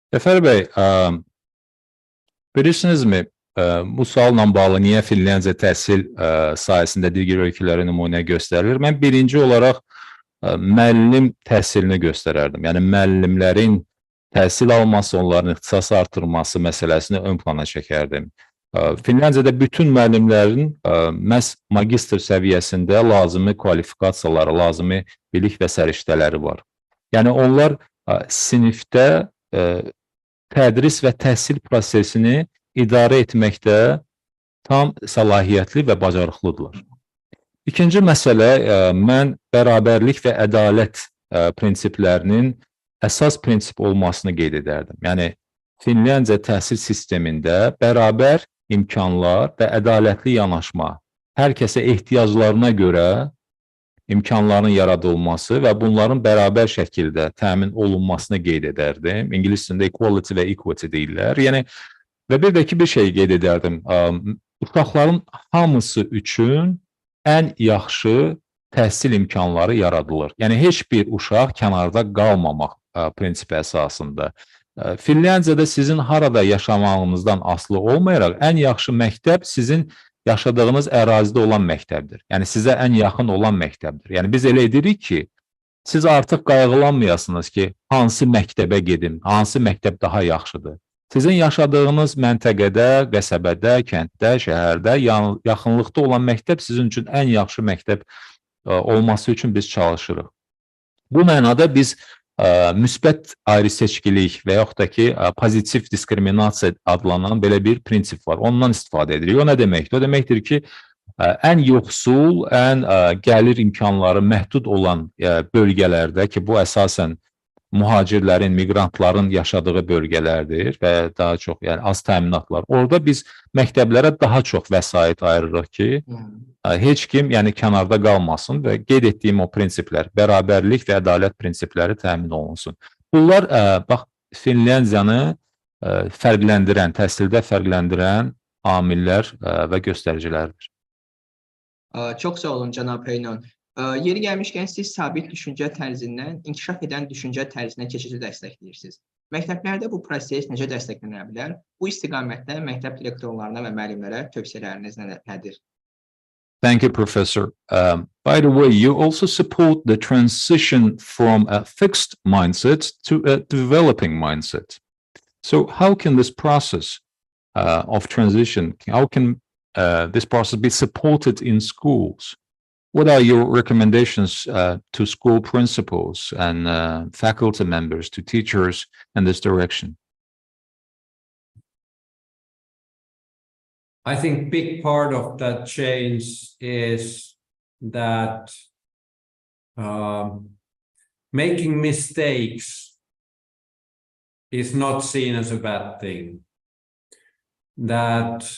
Cəfər bəy, Bilirsinizmi, bu sualla bağlı niyə Finlandiya təhsil sahəsində digər ölkələrə nümunə göstərilir? Mən birinci olaraq müəllim təhsilini göstərərdim. Yəni, müəllimlərin təhsil alması, onların ixtisas artırması məsələsini ön plana çəkərdim. Finlandiyada bütün müəllimlərin məhz magistr səviyyəsində lazımi kvalifikasiyaları, lazımi bilik və səriştələri var. Yəni, onlar sinifdə tədris və təhsil prosesini idarə etməkdə tam səlahiyyətli və bacarıqlıdırlar. İkinci məsələ, mən bərabərlik və ədalət prinsiplərinin əsas prinsip olmasını qeyd edərdim. Yəni, Finlandiya təhsil sistemində bərabər imkanlar və ədalətli yanaşma, hər kəsə ehtiyaclarına görə imkanların yaradılması və bunların bərabər şəkildə təmin olunmasını qeyd edərdim. İngilis dilində equality və equity deyirlər. Yəni, və bir də ki, bir şey qeyd edərdim. Uşaqların hamısı üçün ən yaxşı təhsil imkanları yaradılır. Yəni, heç bir uşaq kənarda qalmamaq prinsipi əsasında. Finlandiyada sizin harada yaşamağınızdan asılı olmayaraq, ən yaxşı məktəb sizin yaşadığınız ərazidə olan məktəbdir. Yəni, sizə ən yaxın olan məktəbdir. Yəni, biz elə edirik ki, siz artıq qayğılanmayasınız ki, hansı məktəbə gedim, hansı məktəb daha yaxşıdır. Sizin yaşadığınız məntəqədə, qəsəbədə, kənddə, şəhərdə, yaxınlıqda olan məktəb sizin üçün ən yaxşı məktəb olması üçün biz çalışırıq. Bu mənada biz müsbət ayrı-seçkilik və yaxud da ki, pozitiv diskriminasiya adlanan belə bir prinsip var. Ondan istifadə edirik. O nə deməkdir? O deməkdir ki, ən yoxsul, ən gəlir imkanları məhdud olan bölgələrdə ki, bu əsasən mühacirlərin, miqrantların yaşadığı bölgələrdir və daha çox, yəni az təminatlar. Orada biz məktəblərə daha çox vəsait ayırırıq ki, heç kim yəni kənarda qalmasın və qeyd etdiyim o prinsiplər, bərabərlik və ədalət prinsipləri təmin olunsun. Bunlar, bax, Finlandiyanı fərqləndirən, təhsildə fərqləndirən amillər və göstəricilərdir. Çox sağ olun, cənab Heinonen. Yeri gəlmişkən, siz sabit düşüncə tərzindən inkişaf edən düşüncə tərzinə keçici dəstəkləyirsiniz. Məktəblərdə bu proses necə dəstəklənə bilər? Bu istiqamətdə məktəb direktorlarına və müəllimlərə tövsiyələriniz nədir? Thank you, Professor. By the way, you also support the transition from a fixed mindset to a developing mindset. So how can this process of transition, how can this process be supported in schools? What are your recommendations to school principals and faculty members, to teachers in this direction? I think big part of that change is that making mistakes is not seen as a bad thing. That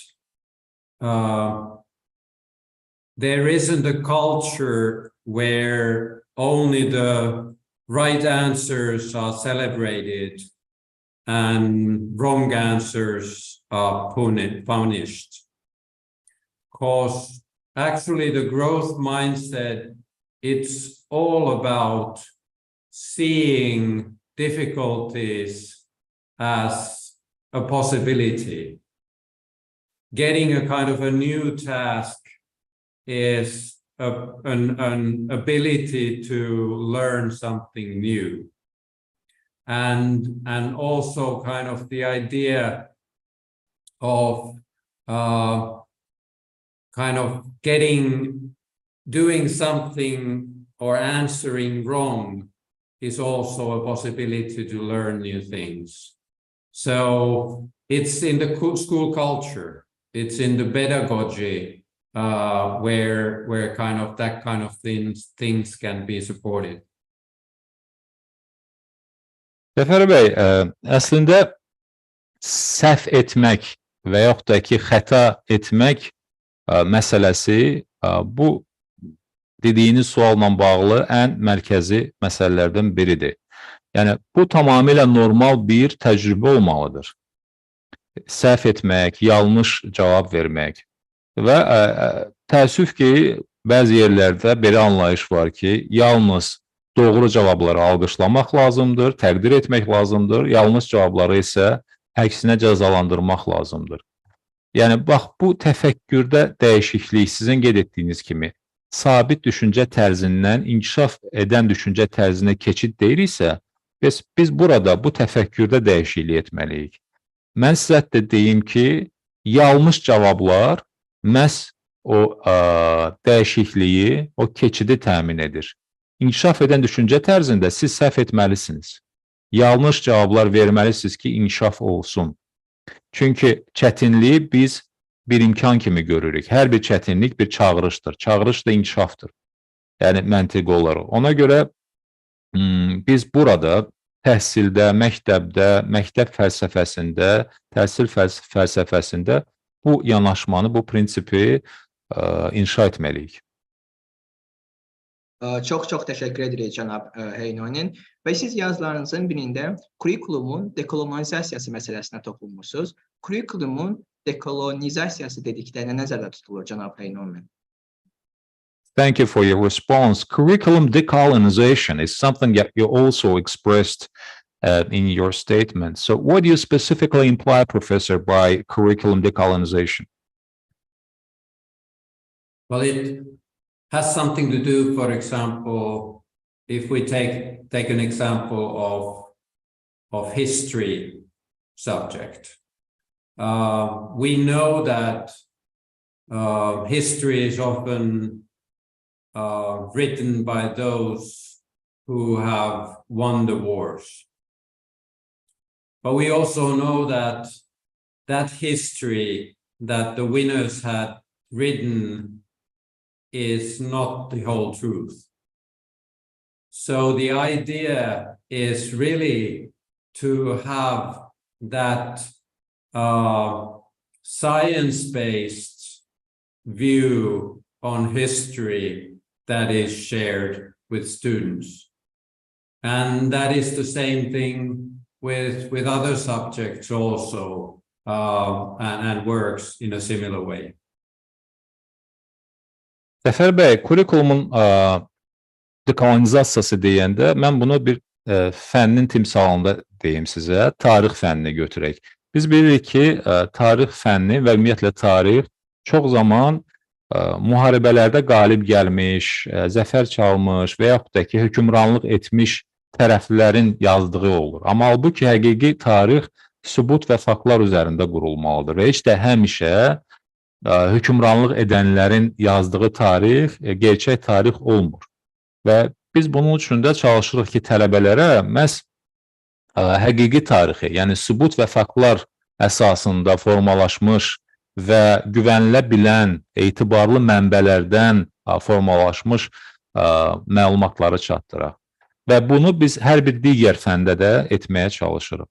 there isn't a culture where only the right answers are celebrated and wrong answers are punished. Because actually the growth mindset, it's all about seeing difficulties as a possibility. Getting a kind of a new task is an ability to learn something new. And also kind of the idea of kind of doing something or answering wrong is also a possibility to learn new things. So it's in the school culture, it's in the pedagogy where kind of that kind of things can be supported. Cəfər bəy, əslində səhv etmək və yaxud da ki, xəta etmək məsələsi bu dediyiniz sualla bağlı ən mərkəzi məsələlərdən biridir. Yəni, bu tamamilə normal bir təcrübə olmalıdır. Səhv etmək, yanlış cavab vermək və təəssüf ki, bəzi yerlərdə belə anlayış var ki, yalnız doğru cavabları alqışlamaq lazımdır, təqdir etmək lazımdır, yanlış cavabları isə əksinə cəzalandırmaq lazımdır. Yəni, bax, bu təfəkkürdə dəyişiklik sizin qeyd etdiyiniz kimi sabit düşüncə tərzindən inkişaf edən düşüncə tərzinə keçid deyiriksə, biz burada bu təfəkkürdə dəyişiklik etməliyik. Mən sizə də deyim ki, yanlış cavablar məhz o dəyişikliyi, o keçidi təmin edir. İnkişaf edən düşüncə tərzində siz səhv etməlisiniz. Yanlış cavablar verməlisiniz ki, inkişaf olsun. Çünki çətinliyi biz bir imkan kimi görürük. Hər bir çətinlik bir çağırışdır. Çağırış da inkişafdır. Yəni, məntiqi olaraq. Ona görə biz burada təhsildə, məktəbdə, məktəb fəlsəfəsində, təhsil fəlsəfəsində bu yanaşmanı, bu prinsipi inşa etməliyik. Çox təşəkkür edirik cənab Heinonen. Və siz yazılarınızın birində kurikulumun dekolonizasiyası məsələsinə toxunmusunuz. Kurikulumun dekolonizasiyası dedikdə nə nəzərdə tutulur cənab Heinonen? Thank you for your response. Curriculum decolonization is something that you also expressed in your statement. So what do you specifically imply, Professor, by curriculum decolonization? Well, it has something to do, for example, if we take an example of history subject. We know that history is often written by those who have won the wars. But we also know that that history that the winners had written is not the whole truth. So the idea is really to have that science-based view on history that is shared with students. And that is the same thing with other subjects also, and works in a similar way. Zəfər bəy, kurikulumun dekolonizasiyası deyəndə mən bunu bir fənnin timsalında deyim sizə, tarix fənnini götürək. Biz bilirik ki, tarix fənni və ümumiyyətlə tarix çox zaman müharibələrdə qalib gəlmiş, zəfər çalmış və yaxud da ki, hökmranlıq etmiş tərəflərin yazdığı olur. Amma halbuki həqiqi tarix sübut və faktlar üzərində qurulmalıdır və heç də həmişə hökmranlıq edənlərin yazdığı tarix, gerçək tarix olmur. Və biz bunun üçün də çalışırıq ki, tələbələrə məhz həqiqi tarixi, yəni sübut və faktlar əsasında formalaşmış və güvənilə bilən, etibarlı mənbələrdən formalaşmış məlumatları çatdıraq. Və bunu biz hər bir digər fəndə də etməyə çalışırıq.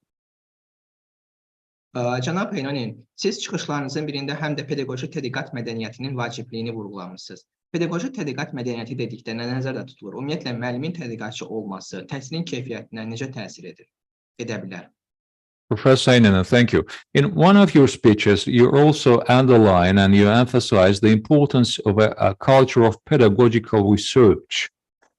Cənab Heinonen, siz çıxışlarınızın birində həm də pedaqoji tədqiqat mədəniyyətinin vacibliyini vurğulamışsınız. Pedaqoji tədqiqat mədəniyyəti dedikdə nə nəzərdə tutulur? Ümumiyyətlə, müəllimin tədqiqatçı olması təhsilin keyfiyyətinə necə təsir edə bilər? Professor Heinonen, thank you. In one of your speeches, you also underline and you emphasize the importance of a culture of pedagogical research.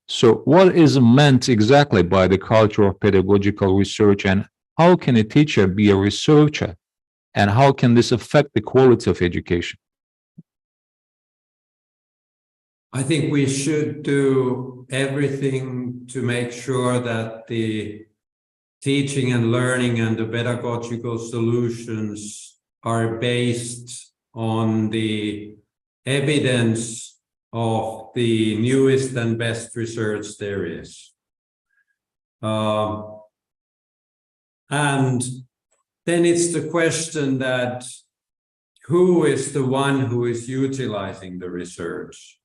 So what is meant exactly by the culture of pedagogical research, and how can a teacher be a researcher, and how can this affect the quality of education? I think we should do everything to make sure that the teaching and learning and the pedagogical solutions are based on the evidence of the newest and best research there is. And then it's the question that who is the one who is utilizing the research?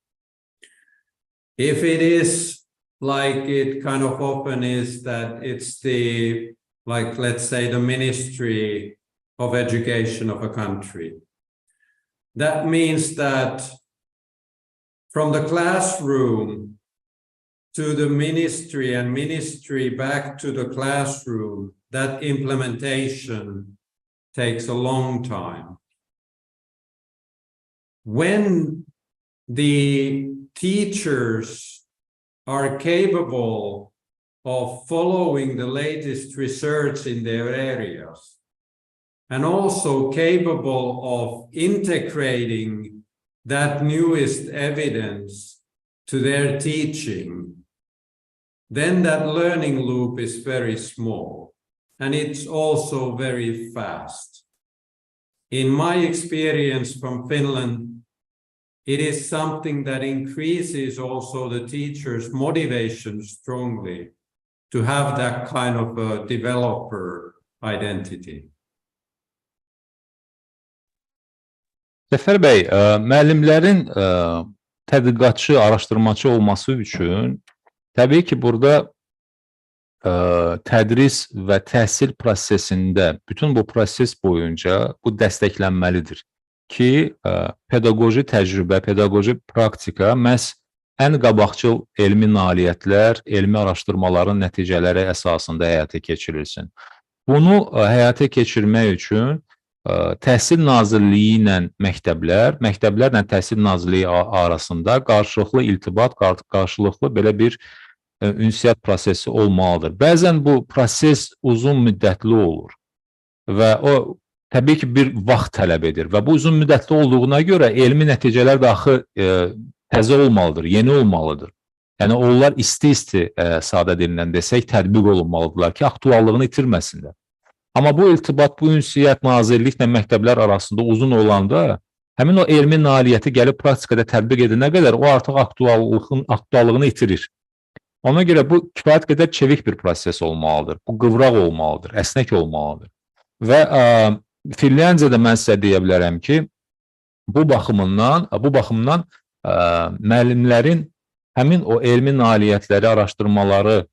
If it is like it kind of often is that it's the, like, let's say the Ministry of Education of a country, that means that from the classroom to the ministry and ministry back to the classroom, that implementation takes a long time. When the teachers are capable of following the latest research in their areas, and also capable of integrating that newest evidence to their teaching, then that learning loop is very small and it's also very fast. In my experience from Finland, it is something that increases also the teacher's motivation strongly to have that kind of a developer identity. Zəfər bəy, müəllimlərin tədqiqatçı, araşdırmacı olması üçün təbii ki, burada tədris və təhsil prosesində bütün bu proses boyunca bu dəstəklənməlidir ki, pedaqoji təcrübə, pedaqoji praktika məhz ən qabaqcıl elmi nailiyyətlər, elmi araşdırmaların nəticələri əsasında həyata keçirilsin. Bunu həyata keçirmək üçün Təhsil Nazirliyi ilə məktəblərlə Təhsil Nazirliyi arasında qarşılıqlı iltibat, qarşılıqlı belə bir ünsiyyət prosesi olmalıdır. Bəzən bu proses uzun müddətli olur və o təbii ki, bir vaxt tələb edir və bu uzun müddətli olduğuna görə elmi nəticələr də axı təzə olmalıdır, yeni olmalıdır. Yəni, onlar isti-isti sadə dilindən desək tətbiq olunmalıdırlar ki, aktuallığını itirməsinlər. Amma bu iltibat, bu ünsiyyət nazirliklə məktəblər arasında uzun olanda, həmin o elmi nailiyyəti gəlib praktikada tətbiq edənə qədər o artıq aktuallığını itirir. Ona görə bu kifayət qədər çevik bir proses olmalıdır, bu qıvraq olmalıdır, əsnək olmalıdır. Və Finlandiyada mən sizə deyə bilərəm ki, bu baxımdan müəllimlərin həmin o elmi nailiyyətləri, araşdırmaları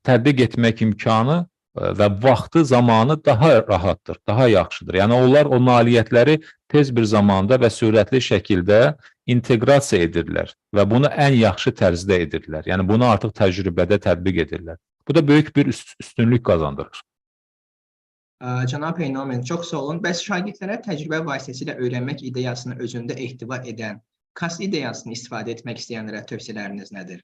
tətbiq etmək imkanı və vaxtı, zamanı daha rahatdır, daha yaxşıdır. Yəni, onlar o nailiyyətləri tez bir zamanda və sürətli şəkildə inteqrasiya edirlər və bunu ən yaxşı tərzdə edirlər. Yəni, bunu artıq təcrübədə tətbiq edirlər. Bu da böyük bir üstünlük qazandırır. Cənab Heinonen, çox sağ olun. Bəs şagirdlərə təcrübə vasitəsilə öyrənmək ideyasını özündə ehtiva edən KAS ideyasını istifadə etmək istəyənlərə tövsiyələriniz nədir?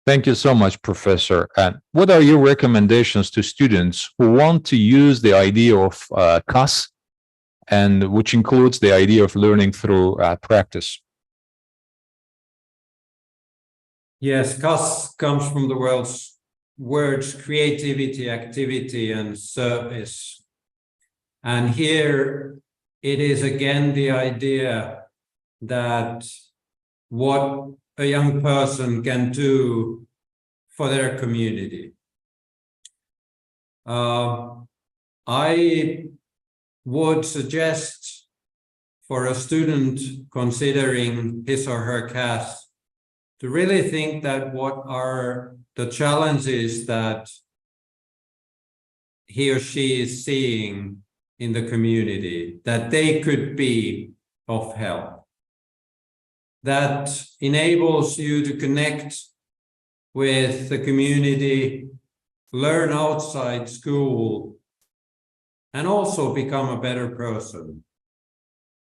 Thank you so much, Professor. And what are your recommendations to students who want to use the idea of KAS, and which includes the idea of learning through practice? Yes, KAS comes from the words creativity, activity, and service. And here it is again the idea that what a young person can do for their community. I would suggest for a student considering his or her CAS to really think that what are the challenges that he or she is seeing in the community, that they could be of help. That enables you to connect with the community, learn outside school, and also become a better person.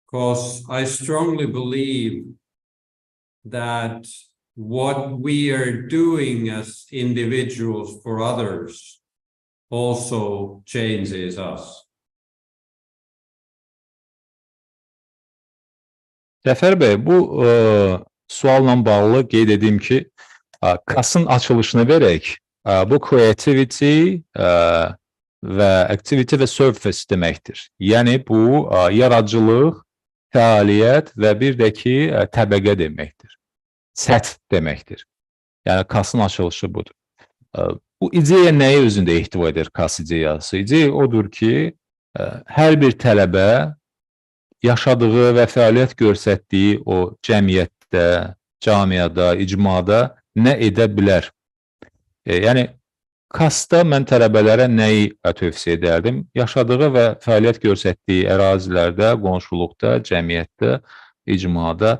Because I strongly believe that what we are doing as individuals for others also changes us. Zəfər bəy, bu sualla bağlı qeyd edeyim ki, KAS-ın açılışını verək. Bu creativity və activity və service deməkdir. Yəni, bu yaradıcılıq, fəaliyyət və bir də ki, təbəqə deməkdir. Səth deməkdir. Yəni, KAS-ın açılışı budur. Bu ideya nəyi özündə ehtiva edir KAS ideyası? İdeya odur ki, hər bir tələbə yaşadığı və fəaliyyət göstərdiyi o cəmiyyətdə, camiada, icmada nə edə bilər? Yəni, KAS-da mən tələbələrə nəyi tövsiyə edərdim? Yaşadığı və fəaliyyət göstərdiyi ərazilərdə, qonşuluqda, cəmiyyətdə, icmada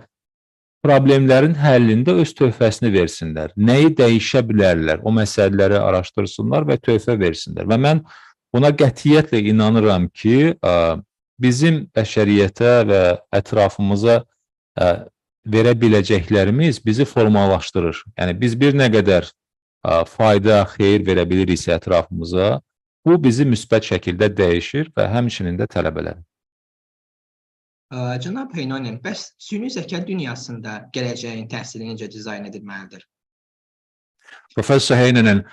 problemlərin həllində öz töhfəsini versinlər. Nəyi dəyişə bilərlər? O məsələləri araşdırsınlar və töhfə versinlər. Və mən buna qətiyyətlə inanıram ki, bizim bəşəriyyətə və ətrafımıza verə biləcəklərimiz bizi formalaşdırır. Yəni, biz bir nə qədər fayda, xeyir verə biliriksə ətrafımıza, bu bizi müsbət şəkildə dəyişir və həmçinin də tələbələr. Cənab Heinonen, bəs süni zəka dünyasında gələcəyin təhsili necə dizayn edilməlidir? Professor Heinonen,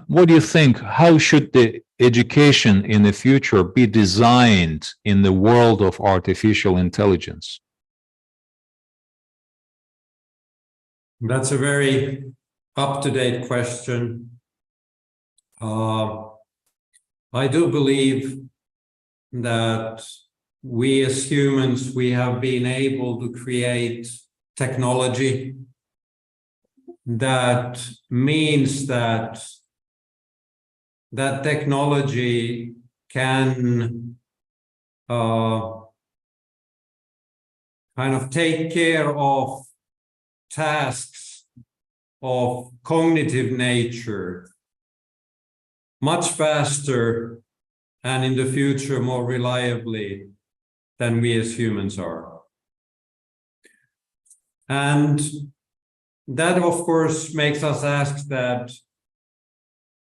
what do you think? How should the education in the future be designed in the world of artificial intelligence? That's a very up-to-date question. I do believe that we as humans, we have been able to create technology that means that technology can kind of take care of tasks of cognitive nature much faster and in the future more reliably than we as humans are. And that, of course, makes us ask that,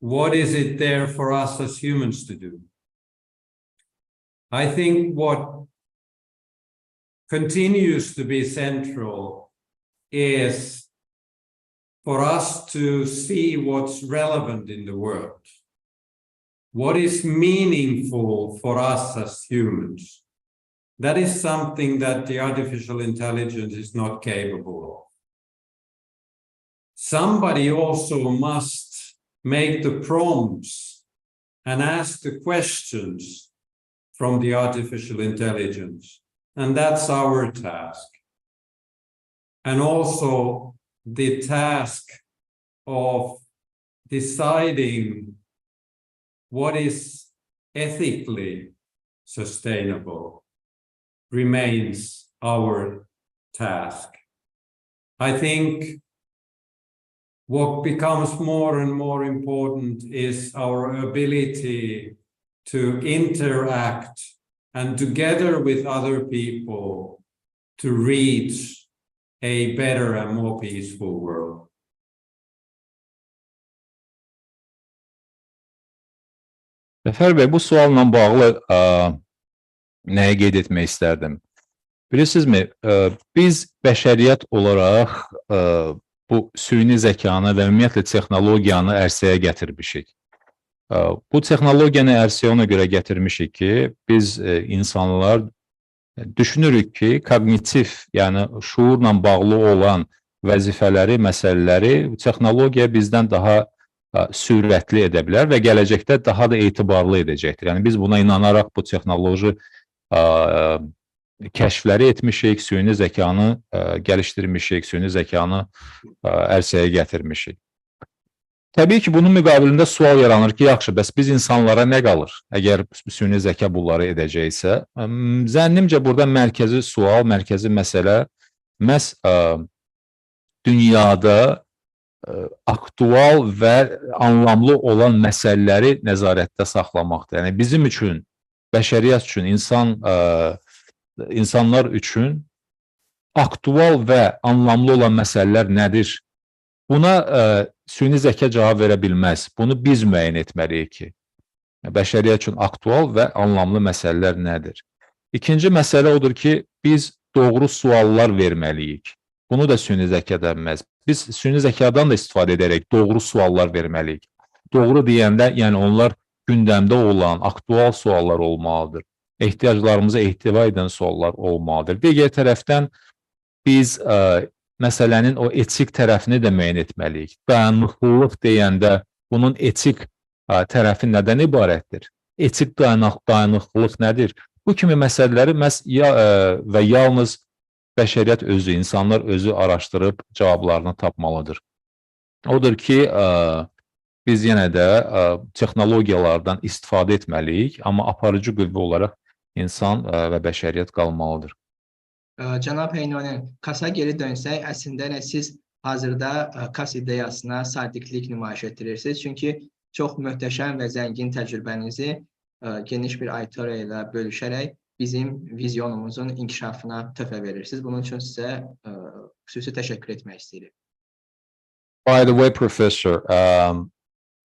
what is it there for us as humans to do? I think what continues to be central is for us to see what's relevant in the world. What is meaningful for us as humans? That is something that the artificial intelligence is not capable of. Somebody also must make the prompts and ask the questions from the artificial intelligence. And that's our task. And also the task of deciding what is ethically sustainable remains our task. I think what becomes more and more important is our ability to interact and together with other people to reach a better and more peaceful world. Zəfər bəy, bu sualla bağlı nəyə qeyd etmək istərdim? Bilirsinizmi, biz bəşəriyyət olaraq bu süni zəkanı və ümumiyyətlə texnologiyanı ərsəyə gətirmişik. Bu texnologiyanı ərsəyə ona görə gətirmişik ki, biz insanlar düşünürük ki, kognitiv, yəni şuurla bağlı olan vəzifələri, məsələləri texnologiya bizdən daha sürətli edə bilər və gələcəkdə daha da etibarlı edəcəkdir. Yəni biz buna inanaraq bu texnoloji kəşfləri etmişik, süni zəkanı gəlişdirmişik, süni zəkanı ərsəyə gətirmişik. Təbii ki, bunun müqabilində sual yaranır ki, yaxşı, bəs biz insanlara nə qalır, əgər süni zəka bunları edəcəksə? Zənnimcə, burada mərkəzi sual, mərkəzi məsələ məhz dünyada aktual və anlamlı olan məsələləri nəzarətdə saxlamaqdır. Yəni, bizim üçün, bəşəriyyət üçün, insanlar üçün aktual və anlamlı olan məsələlər nədir? Buna süni zəka cavab verə bilməz. Bunu biz müəyyən etməliyik ki, bəşəriyyət üçün aktual və anlamlı məsələlər nədir? İkinci məsələ odur ki, biz doğru suallar verməliyik. Bunu da süni zəka denməz. Biz süni zəkadan da istifadə edərək doğru suallar verməliyik. Doğru deyəndə, yəni onlar gündəmdə olan, aktual suallar olmalıdır. Ehtiyaclarımıza ehtiva edən suallar olmalıdır. Digər tərəfdən biz məsələnin o etik tərəfini də müəyyən etməliyik. Dayanıqlılıq deyəndə bunun etik tərəfi nədən ibarətdir? Etik dayanıqlılıq nədir? Bu kimi məsələləri və yalnız bəşəriyyət özü, insanlar özü araşdırıb cavablarını tapmalıdır. Odur ki, biz yenə də texnologiyalardan istifadə etməliyik, amma aparıcı qüvvə olaraq insan və bəşəriyyət qalmalıdır. Cənab Heinonen, KAS-a geri dönsək, əslində siz hazırda KAS ideyasına sadiqlik nümayiş etdirirsiniz. Çünki çox möhtəşəm və zəngin təcrübənizi geniş bir auditoriya ilə bölüşərək bizim vizyonumuzun inkişafına töhfə verirsiniz. Bunun üçün sizə xüsusi təşəkkür etmək istəyirik. By the way, Professor,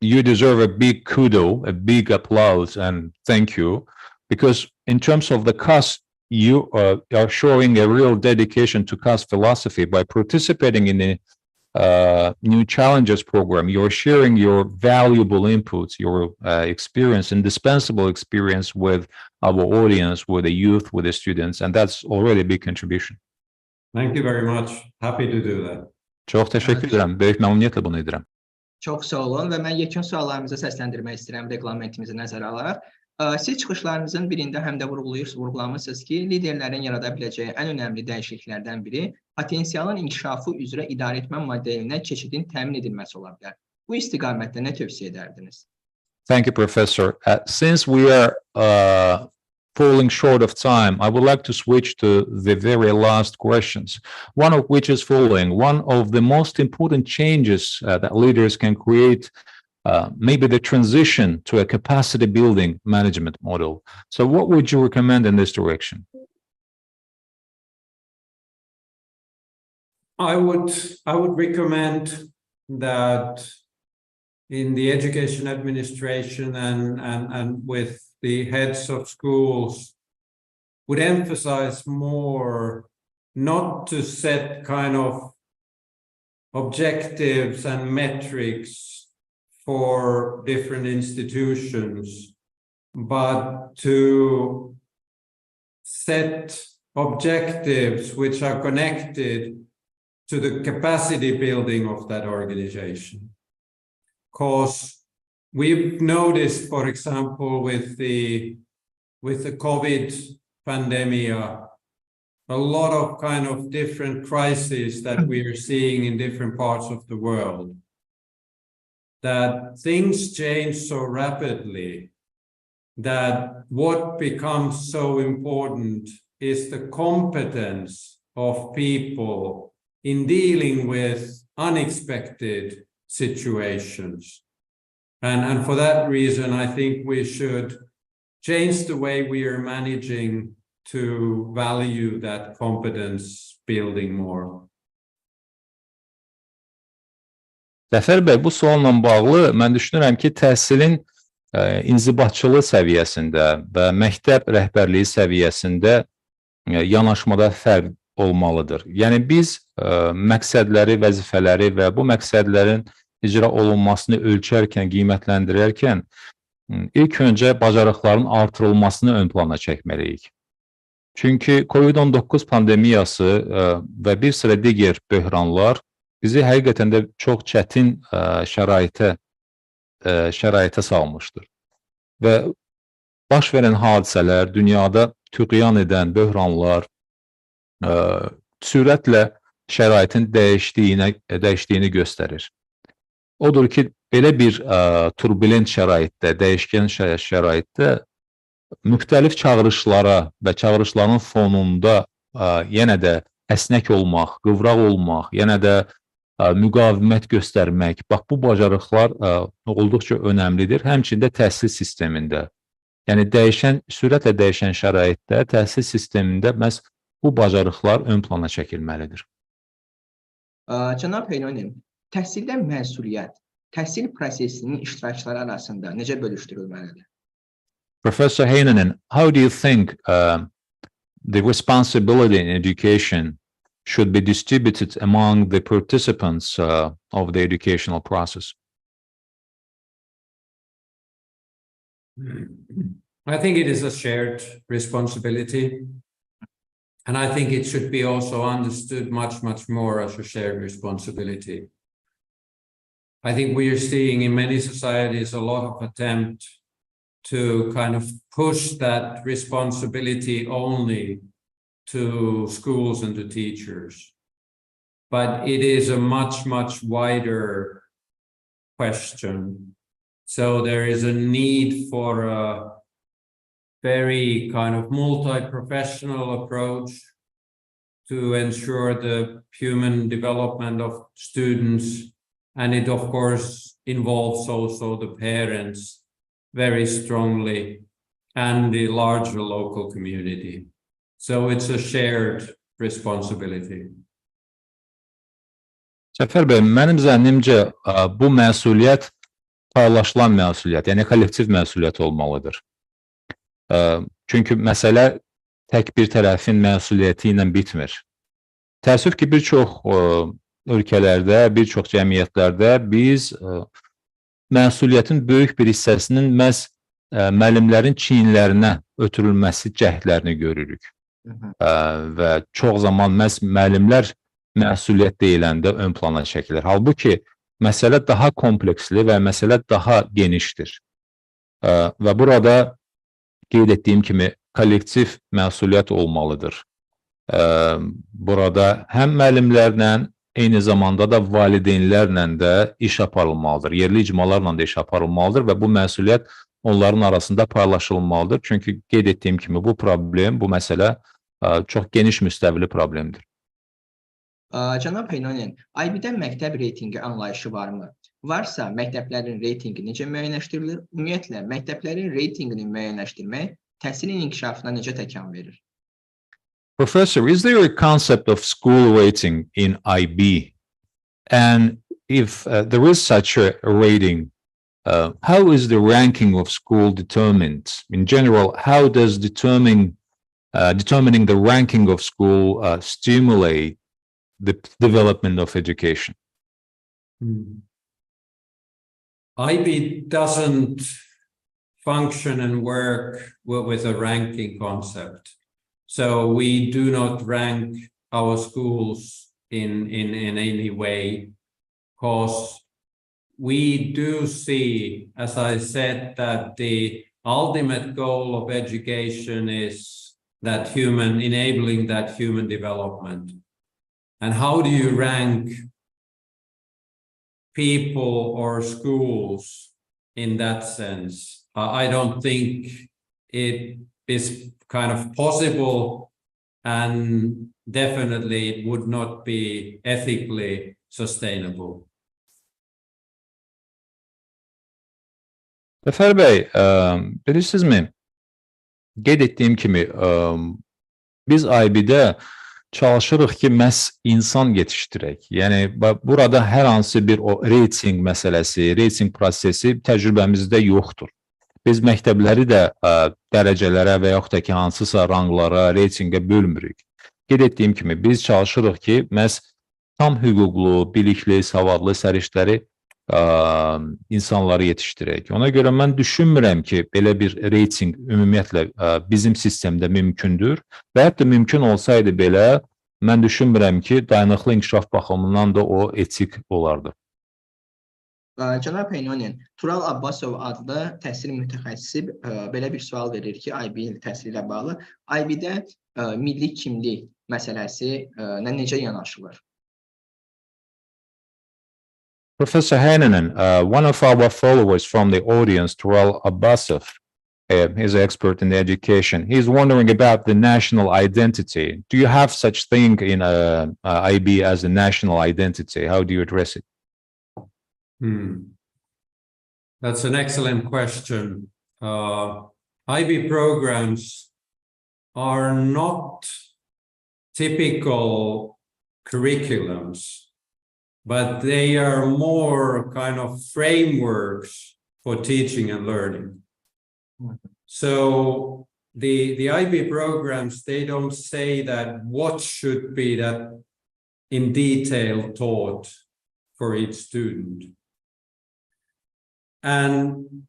you deserve a big kudo, a big applause, and thank you, because in terms of the CAS, you are showing a real dedication to CAS philosophy by participating in the New Challenges program. You're sharing your valuable inputs, your experience, indispensable experience with our audience, with the youth, with the students, and that's already a big contribution. Thank you very much. Happy to do that. Çox təşəkkür edirəm. Böyük məmnuniyyətlə bunu edirəm. Çox sağ olun və mən yekun suallarımızı səsləndirmək istəyirəm reglamentimizi nəzərə alaraq. Siz çıxışlarınızın birində həm də vurğulamışsınız ki, liderlərin yarada biləcəyi ən önəmli dəyişikliklərdən biri potensialın inkişafı üzrə idarəetmə modelinə keçidin təmin edilməsi ola bilər. Bu istiqamətdə nə tövsiyə edərdiniz? Thank you, Professor. Since we are falling short of time, I would like to switch to the very last questions, one of which is following. One of the most important changes that leaders can create maybe the transition to a capacity building management model. So what would you recommend in this direction? I would recommend that in the education administration and with the heads of schools would emphasize more not to set kind of objectives and metrics for different institutions, but to set objectives which are connected to the capacity building of that organization. Because we've noticed, for example, with the COVID pandemic, a lot of kind of different crises that we are seeing in different parts of the world, that things change so rapidly that what becomes so important is the competence of people in dealing with unexpected situations. And for that reason, I think we should change the way we are managing to value that competence building more. Zəfər bəy, bu sualla bağlı mən düşünürəm ki, təhsilin inzibatçılığı səviyyəsində və məktəb rəhbərliyi səviyyəsində yanaşmada fərq olmalıdır. Yəni biz məqsədləri, vəzifələri və bu məqsədlərin icra olunmasını ölçərkən, qiymətləndirərkən ilk öncə bacarıqların artırılmasını ön plana çəkməliyik. Çünki COVID-19 pandemiyası və bir sıra digər böhranlar bizi həqiqətən də çox çətin şəraitə salmışdır. Və baş verən hadisələr, dünyada tüğyan edən böhranlar sürətlə şəraitin dəyişdiyini göstərir. Odur ki, belə bir turbulent şəraitdə, dəyişkən şəraitdə müxtəlif çağırışlara və çağırışların fonunda yenə də əsnək olmaq, qıvraq olmaq, yenə də müqavimət göstərmək, bax bu bacarıqlar olduqca önəmlidir, həmçində təhsil sistemində. Yəni sürətlə dəyişən şəraitdə təhsil sistemində məhz bu bacarıqlar ön plana çəkilməlidir. Cənab Heinonen, təhsildə məsuliyyət, təhsil prosesinin iştirakçıları arasında necə bölüşdürülməlidir? Professor Heinonen, how do you think the responsibility in education should be distributed among the participants of the educational process? I think it is a shared responsibility. And I think it should be also understood much, much more as a shared responsibility. I think we are seeing in many societies a lot of attempt to kind of push that responsibility only to schools and to teachers. But it is a much, much wider question. So there is a need for a very kind of multi-professional approach to ensure the human development of students. And it, of course, involves also the parents very strongly and the larger local community. So it's a shared responsibility. Zəfər bəy, mənim zənnimcə bu məsuliyyət paylaşılan məsuliyyət, yəni kollektiv məsuliyyət olmalıdır. Çünki məsələ tək bir tərəfin məsuliyyəti ilə bitmir. Təəssüf ki, bir çox ölkələrdə, bir çox cəmiyyətlərdə biz məsuliyyətin böyük bir hissəsinin məhz müəllimlərin çiyinlərinə ötürülməsi cəhdlərini görürük. Və çox zaman məhz müəllimlər məsuliyyət deyiləndə ön plana çəkilir. Halbuki, məsələ daha kompleksli və məsələ daha genişdir. Və burada qeyd etdiyim kimi kollektiv məsuliyyət olmalıdır. Burada həm müəllimlərlə, eyni zamanda da valideynlərlə də iş aparılmalıdır. Yerli icmalarla da iş aparılmalıdır və bu məsuliyyət onların arasında paylaşılmalıdır. Çünki qeyd etdiyim kimi bu problem, bu məsələ çox geniş müstəvili problemdir. Cənab Heinonen, IB-də məktəb reytingi anlayışı varmı? Varsa, məktəblərin reytingi necə müəyyənləşdirilir? Ümumiyyətlə, məktəblərin reytingini müəyyənləşdirmək təhsilin inkişafına necə təkan verir? Professor, is there a concept of school rating in IB? And if there is such a rating, how is the ranking of school determined? In general, how does determining the ranking of school stimulate the development of education? IB doesn't function and work with a ranking concept. So we do not rank our schools in any way, because we do see, as I said, that the ultimate goal of education is that enabling that human development. And how do you rank people or schools in that sense? I don't think it is kind of possible, and definitely it would not be ethically sustainable. Zəfər bəy, bilirsinizmi, qeyd etdiyim kimi, biz IB-də çalışırıq ki, məhz insan yetişdirək. Yəni, burada hər hansı bir o reyting məsələsi, reyting prosesi təcrübəmizdə yoxdur. Biz məktəbləri də dərəcələrə və yaxud da ki, hansısa ranglara, reytingə bölmürük. Qeyd etdiyim kimi, biz çalışırıq ki, məhz tam hüquqlu, bilikli, savadlı, səriştəri insanları yetişdirək. Ona görə mən düşünmürəm ki, belə bir reyting ümumiyyətlə bizim sistemdə mümkündür və hətta mümkün olsaydı belə, mən düşünmürəm ki, dayanıqlı inkişaf baxımından da o etik olardı. Cənab Heinonen, Tural Abbasov adlı təhsil mütəxəssisi belə bir sual verir ki, IB təhsili ilə bağlı. IB-də milli kimlik məsələsi necə yanaşılır? Professor Heinonen, one of our followers from the audience, Tural Abbasov, he's an expert in education. He's wondering about the national identity. Do you have such thing in IB as a national identity? How do you address it? That's an excellent question. IB programs are not typical curriculums, but they are more kind of frameworks for teaching and learning. So the IB programs, they don't say that what should be that in detail taught for each student. And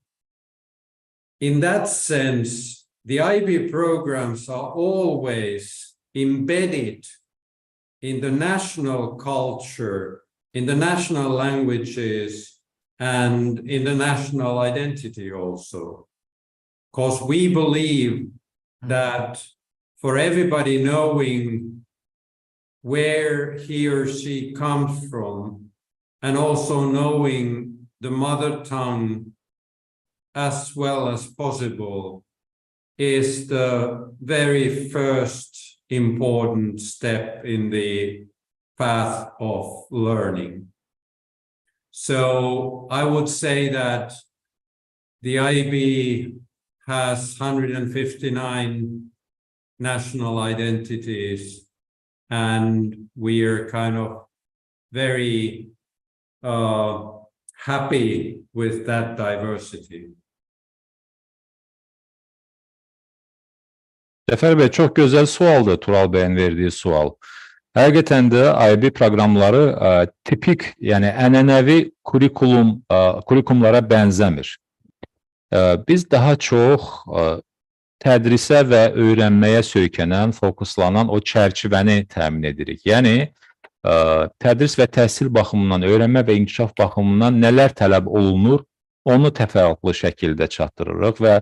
in that sense, the IB programs are always embedded in the national culture, in the national languages, and in the national identity also. Because we believe that for everybody knowing where he or she comes from, and also knowing the mother tongue as well as possible, is the very first important step in the path of learning. So I would say that the IB has 159 national identities, and we are kind of very happy with that diversity? Cəfər bəy, çox gözəl sualdır Tural bəyin verdiyi sual. Həqiqətən də IB proqramları tipik, yəni ənənəvi kurikulumlara bənzəmir. Biz daha çox tədrisə və öyrənməyə söykənən, fokuslanan o çərçivəni təmin edirik. Yəni, tədris və təhsil baxımından, öyrənmə və inkişaf baxımından nələr tələb olunur, onu təfərrüatlı şəkildə çatdırırıq və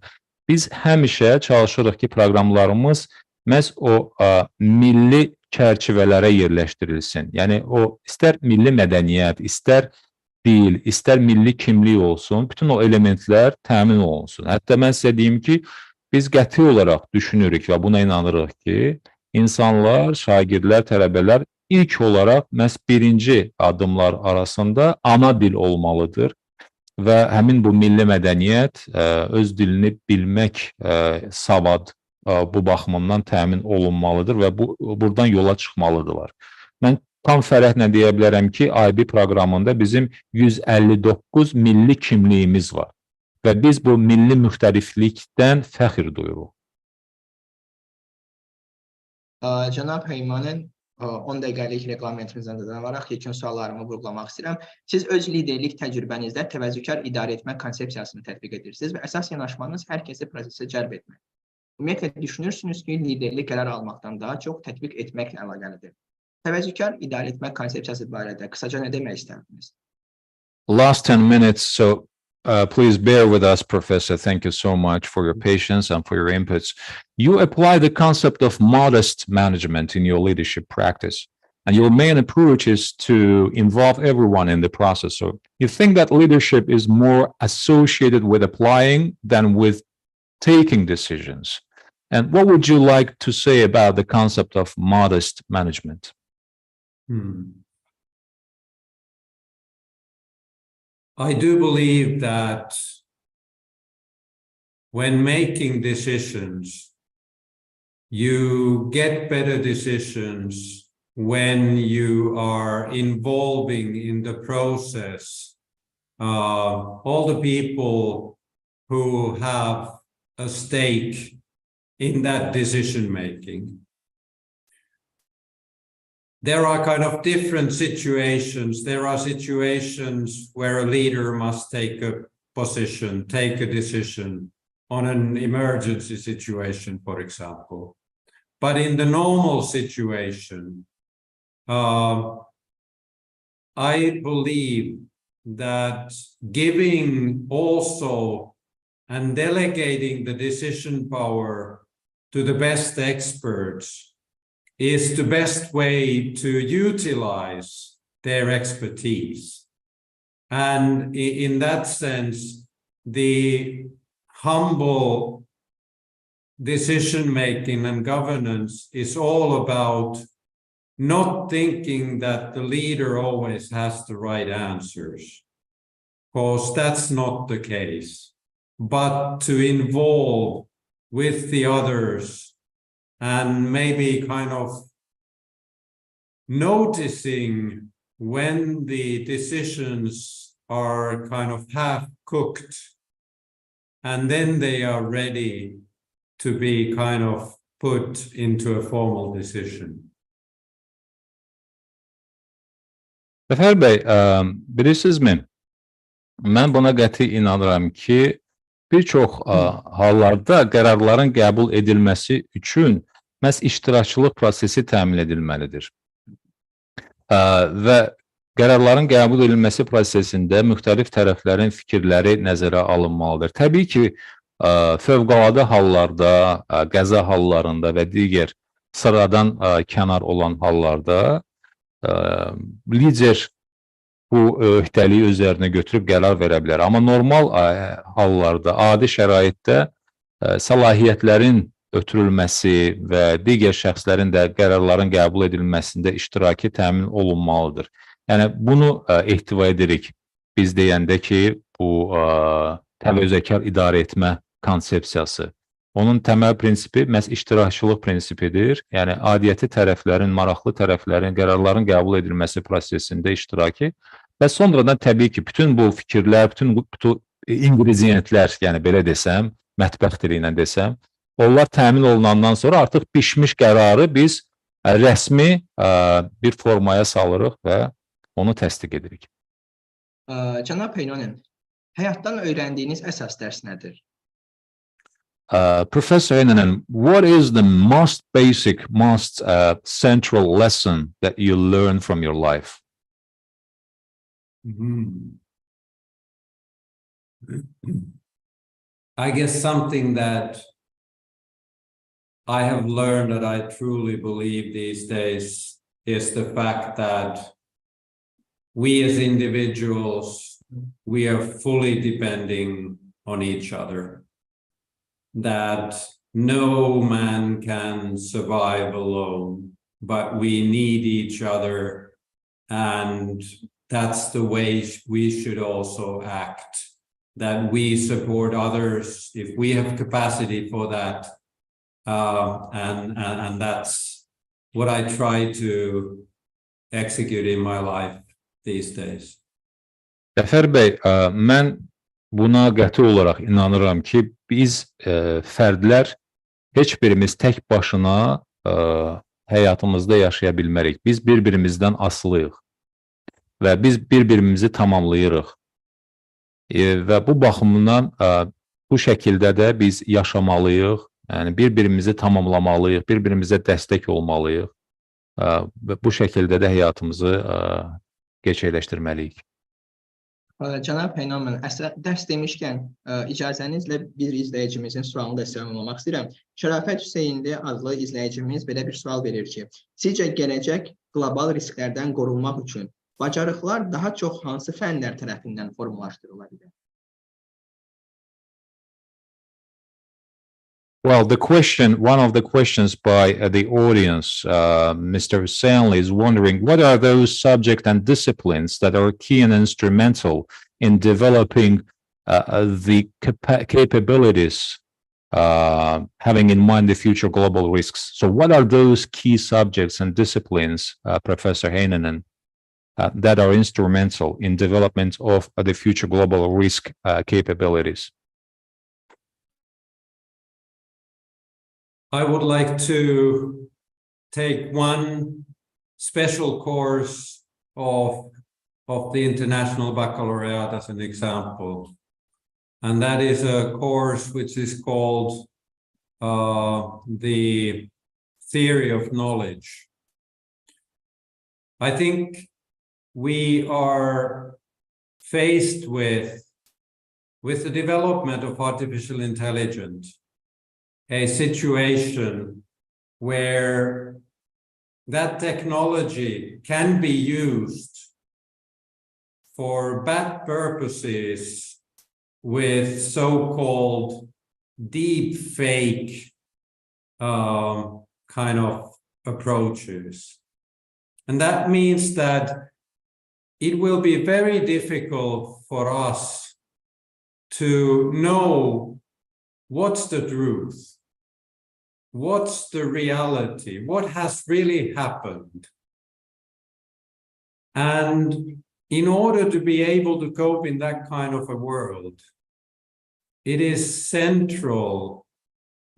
biz həmişə çalışırıq ki, proqramlarımız məhz o milli çərçivələrə yerləşdirilsin. Yəni, o istər milli mədəniyyət, istər dil, istər milli kimlik olsun, bütün o elementlər təmin olunsun. Hətta mən sizə deyim ki, biz qəti olaraq düşünürük və buna inanırıq ki, insanlar, şagirdlər, tələbələr ilk olaraq məhz birinci addımlar arasında ana dil olmalıdır və həmin bu milli mədəniyyət, öz dilini bilmək savad bu baxımından təmin olunmalıdır və buradan yola çıxmalıdırlar. Mən tam fərəhlə deyə bilərəm ki, IB proqramında bizim 159 milli kimliyimiz var və biz bu milli müxtəliflikdən fəxr duyuruq. Cənab Heinonen, 10 dəqiqəlik reqlamentimizdən dayanaraq yekun suallarımı vurğulamaq istəyirəm. Siz öz liderlik təcrübənizdə təvəzzükar idarə etmə konsepsiyasını tətbiq edirsiniz və əsas yanaşmanız hər kəsi prosesə cəlb etmək. Ümumiyyətlə, düşünürsünüz ki, liderlik qərar almaqdan daha çox tətbiq etməklə əlaqəlidir. Təvəzzükar idarə etmə konsepsiyası barədə qısaca nə demək istərdiniz? Last 10 minutes, so please bear with us, Professor. Thank you so much for your patience and for your inputs. You apply the concept of modest management in your leadership practice, and your main approach is to involve everyone in the process. So you think that leadership is more associated with applying than with taking decisions. And what would you like to say about the concept of modest management? I do believe that when making decisions, you get better decisions when you are involving in the process all the people who have a stake in that decision making. There are kind of different situations. There are situations where a leader must take a position, take a decision on an emergency situation, for example. But in the normal situation, I believe that giving also and delegating the decision power to the best experts is the best way to utilize their expertise. And in that sense, the humble decision-making and governance is all about not thinking that the leader always has the right answers, because that's not the case, but to involve with the others and maybe kind of noticing when the decisions are kind of half cooked and then they are ready to be kind of put into a formal decision. Cəfər bəy, bilirsinizmi, mən buna qəti inanıram ki, bir çox hallarda qərarların qəbul edilməsi üçün məhz iştirakçılıq prosesi təmin edilməlidir. Və qərarların qəbul edilməsi prosesində müxtəlif tərəflərin fikirləri nəzərə alınmalıdır. Təbii ki, fövqəladə hallarda, qəza hallarında və digər sıradan kənar olan hallarda lider bu öhdəliyi üzərinə götürüb qərar verə bilər. Amma normal hallarda, adi şəraitdə səlahiyyətlərin ötürülməsi və digər şəxslərin də qərarların qəbul edilməsində iştiraki təmin olunmalıdır. Yəni, bunu ehtiva edirik biz deyəndə ki, bu təvəzzəkar idarə etmə konsepsiyası. Onun təməl prinsipi məhz iştirakçılıq prinsipidir. Yəni, adiyyəti tərəflərin, maraqlı tərəflərin qərarların qəbul edilməsi prosesində iştiraki və sonradan təbii ki, bütün bu fikirlər, bütün bu ingrediyentlər, yəni belə desəm, mətbəx dili ilə desəm, onlar təmin olunandan sonra artıq pişmiş qərarı biz rəsmi bir formaya salırıq və onu təsdiq edirik. Cənab Heinonen, həyatdan öyrəndiyiniz əsas dərs nədir? Professor Heinonen, what is the most basic, most central lesson that you learn from your life? I guess something that I have learned that I truly believe these days is the fact that we as individuals, we are fully depending on each other. That no man can survive alone, but we need each other, and that's the way we should also act, that we support others if we have capacity for that, and that's what I try to execute in my life these days. Zəfər bəy, mən buna qəti olaraq inanıram ki, biz fərdlər heç birimiz tək başına həyatımızda yaşaya bilmərik. Biz bir-birimizdən asılıyıq və biz bir-birimizi tamamlayırıq. Və bu baxımdan bu şəkildə də biz yaşamalıyıq, yəni bir-birimizi tamamlamalıyıq, bir-birimizə dəstək olmalıyıq və bu şəkildə də həyatımızı gerçəkləşdirməliyik. Cənab Heinonen, dərs demişkən, icazənizlə bir izləyicimizin sualını da istəyirəm istəyirəm. Şərafət Hüseynli adlı izləyicimiz belə bir sual verir ki, sizcə gələcək qlobal risklərdən qorunmaq üçün bacarıqlar daha çox hansı fənlər tərəfindən formalaşdırıla bilər? Well, one of the questions by the audience, Mr. Hüseynli, is wondering what are those subjects and disciplines that are key and instrumental in developing the capabilities, having in mind the future global risks. So what are those key subjects and disciplines, Professor Heinonen, that are instrumental in development of the future global risk capabilities? I would like to take one special course of the International Baccalaureate as an example. And that is a course which is called the Theory of Knowledge. I think we are faced with the development of artificial intelligence, a situation where that technology can be used for bad purposes with so-called deep fake kind of approaches. And that means that it will be very difficult for us to know what's the truth. What's the reality? What has really happened? And in order to be able to cope in that kind of a world, it is central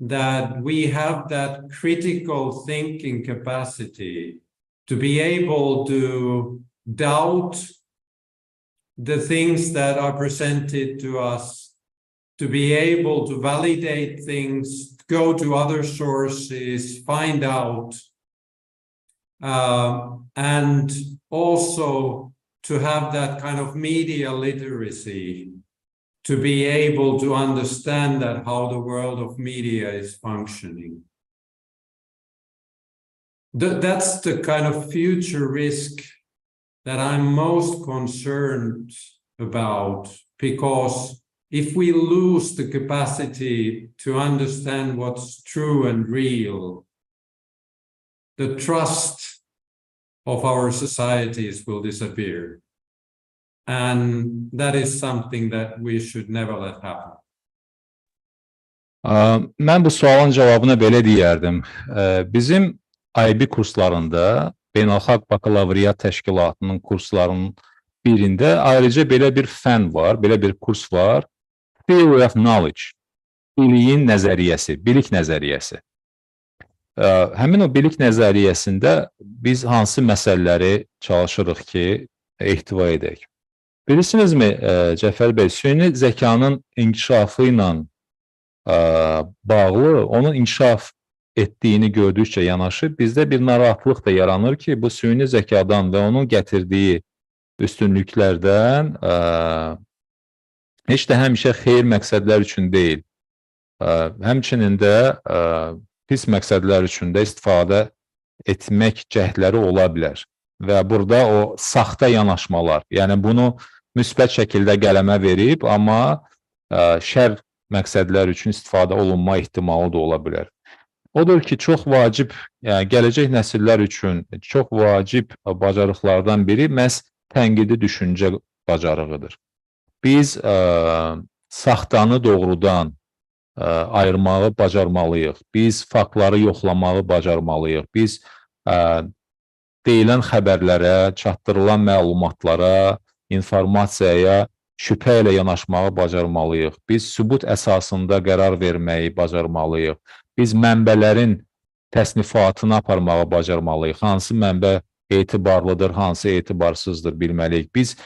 that we have that critical thinking capacity to be able to doubt the things that are presented to us, to be able to validate things, go to other sources, find out, and also to have that kind of media literacy, to be able to understand that how the world of media is functioning. That's the kind of future risk that I'm most concerned about, because if we lose the capacity to understand what's true and real, the trust of our societies will disappear. And that is something that we should never let happen. Mən bu sualın cavabına belə deyərdim. Bizim IB kurslarında Beynəlxalq Bakalavriat Təşkilatının kurslarının birində ayrıca belə bir fən var, belə bir kurs var. Theory of Knowledge, biliyin nəzəriyyəsi, bilik nəzəriyyəsi. Həmin o bilik nəzəriyyəsində biz hansı məsələləri çalışırıq ki, ehtiva edək? Bilirsinizmi, Cəfər bəy, süni zəkanın inkişafı ilə bağlı, onun inkişaf etdiyini gördükcə yanaşı, bizdə bir narahatlıq da yaranır ki, bu süni zəkadan və onun gətirdiyi üstünlüklərdən heç də həmişə xeyir məqsədlər üçün deyil, həmçinin də pis məqsədlər üçün də istifadə etmək cəhdləri ola bilər və burada o saxta yanaşmalar, yəni bunu müsbət şəkildə qələmə verib, amma şər məqsədlər üçün istifadə olunma ehtimalı da ola bilər. Odur ki, çox vacib, yəni gələcək nəsillər üçün çox vacib bacarıqlardan biri məhz tənqidi düşüncə bacarığıdır. Biz saxtanı doğrudan ayırmağı bacarmalıyıq. Biz faktları yoxlamağı bacarmalıyıq. Biz deyilən xəbərlərə, çatdırılan məlumatlara, informasiyaya şübhə ilə yanaşmağı bacarmalıyıq. Biz sübut əsasında qərar verməyi bacarmalıyıq. Biz mənbələrin təsnifatını aparmağı bacarmalıyıq. Hansı mənbə etibarlıdır, hansı etibarsızdır bilməliyik. Biz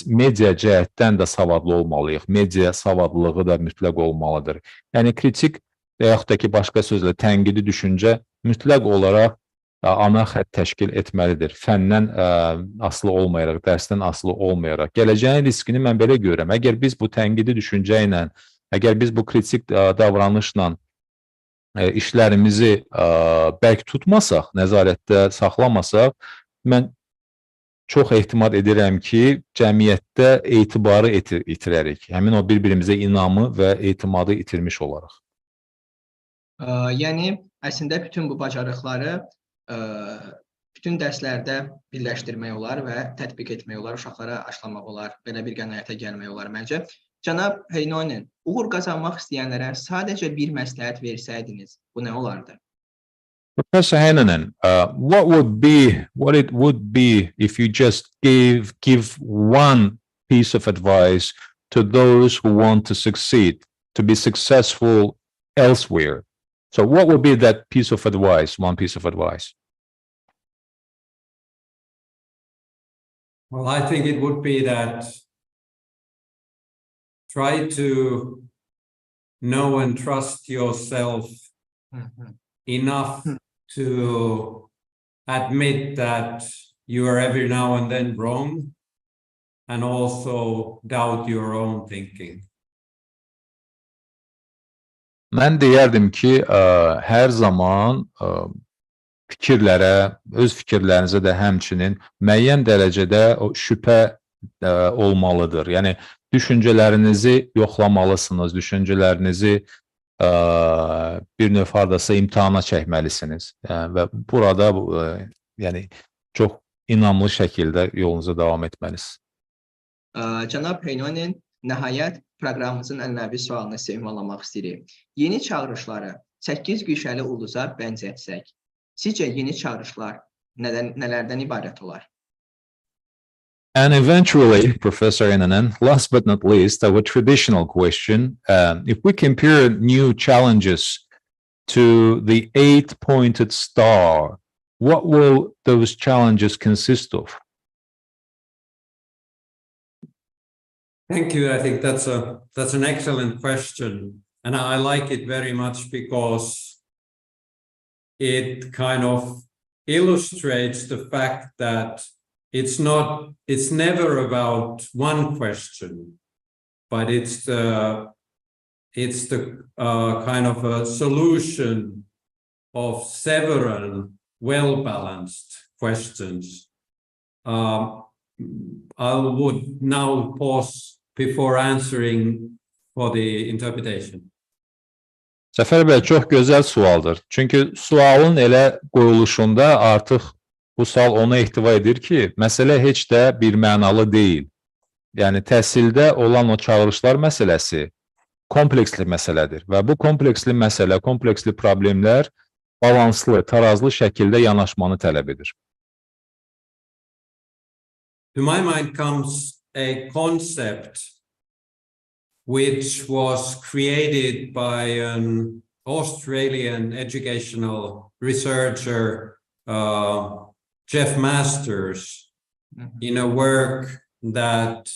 media cəhətdən də savadlı olmalıyıq. Media savadlılığı da mütləq olmalıdır. Yəni kritik və yaxud da ki, başqa sözlə tənqidi düşüncə mütləq olaraq ana xətt təşkil etməlidir. Fəndən asılı olmayaraq, dərsdən asılı olmayaraq. Gələcəyin riskini mən belə görürəm. Əgər biz bu tənqidi düşüncə ilə, əgər biz bu kritik davranışla işlərimizi bərk tutmasaq, nəzarətdə saxlamasaq, mən çox ehtimal edirəm ki, cəmiyyətdə etibarı itirərik. Həmin o bir-birimizə inamı və etimadı itirmiş olaraq. Yəni, əslində bütün bu bacarıqları bütün dərslərdə birləşdirmək olar və tətbiq etmək olar, uşaqlara aşılamaq olar, belə bir qənaətə gəlmək olar məncə. Cənab Heinonen, uğur qazanmaq istəyənlərə sadəcə bir məsləhət versəydiniz, bu nə olardı? Professor Heinonen, what it would be if you just give one piece of advice to those who want to succeed, to be successful elsewhere? So what would be that piece of advice, one piece of advice? Well, I think it would be that try to know and trust yourself enough to admit that you are every now and then wrong, and also doubt your own thinking. Mən deyərdim ki, hər zaman fikirlərə, öz fikirlərinizə də həmçinin müəyyən dərəcədə o şübhə olmalıdır. Yəni, düşüncələrinizi yoxlamalısınız, düşüncələrinizi bir növ hardasa imtihana çəkməlisiniz. Və burada yəni, çox inamlı şəkildə yolunuza davam etməlisiniz. Cənab Heinonen, nəhayət proqramımızın ənənəvi sualını sevmalamaq istəyirik. Yeni çağırışları 8 güşəli ulduza bənzətsək, sizcə yeni çağırışlar nələrdən ibarət olar? And eventually, Professor Heinonen, last but not least, our traditional question, if we compare new challenges to the 8-pointed star, what will those challenges consist of? Thank you. I think that's an excellent question. And I like it very much because it kind of illustrates the fact that it's never about one question, but it's the kind of a solution of several well-balanced questions. I would now pause before answering for the interpretation. Cəfər bəy, çox gözəl sualdır. Çünki sualın elə qoyuluşunda artıq bu sual ona ehtiva edir ki, məsələ heç də bir mənalı deyil. Yəni, təhsildə olan o çağırışlar məsələsi kompleksli məsələdir və bu kompleksli məsələ, kompleksli problemlər balanslı, tarazlı şəkildə yanaşmanı tələb edir. to my mind comes a concept which was created by an Australian educational researcher, Jeff Masters, in a work that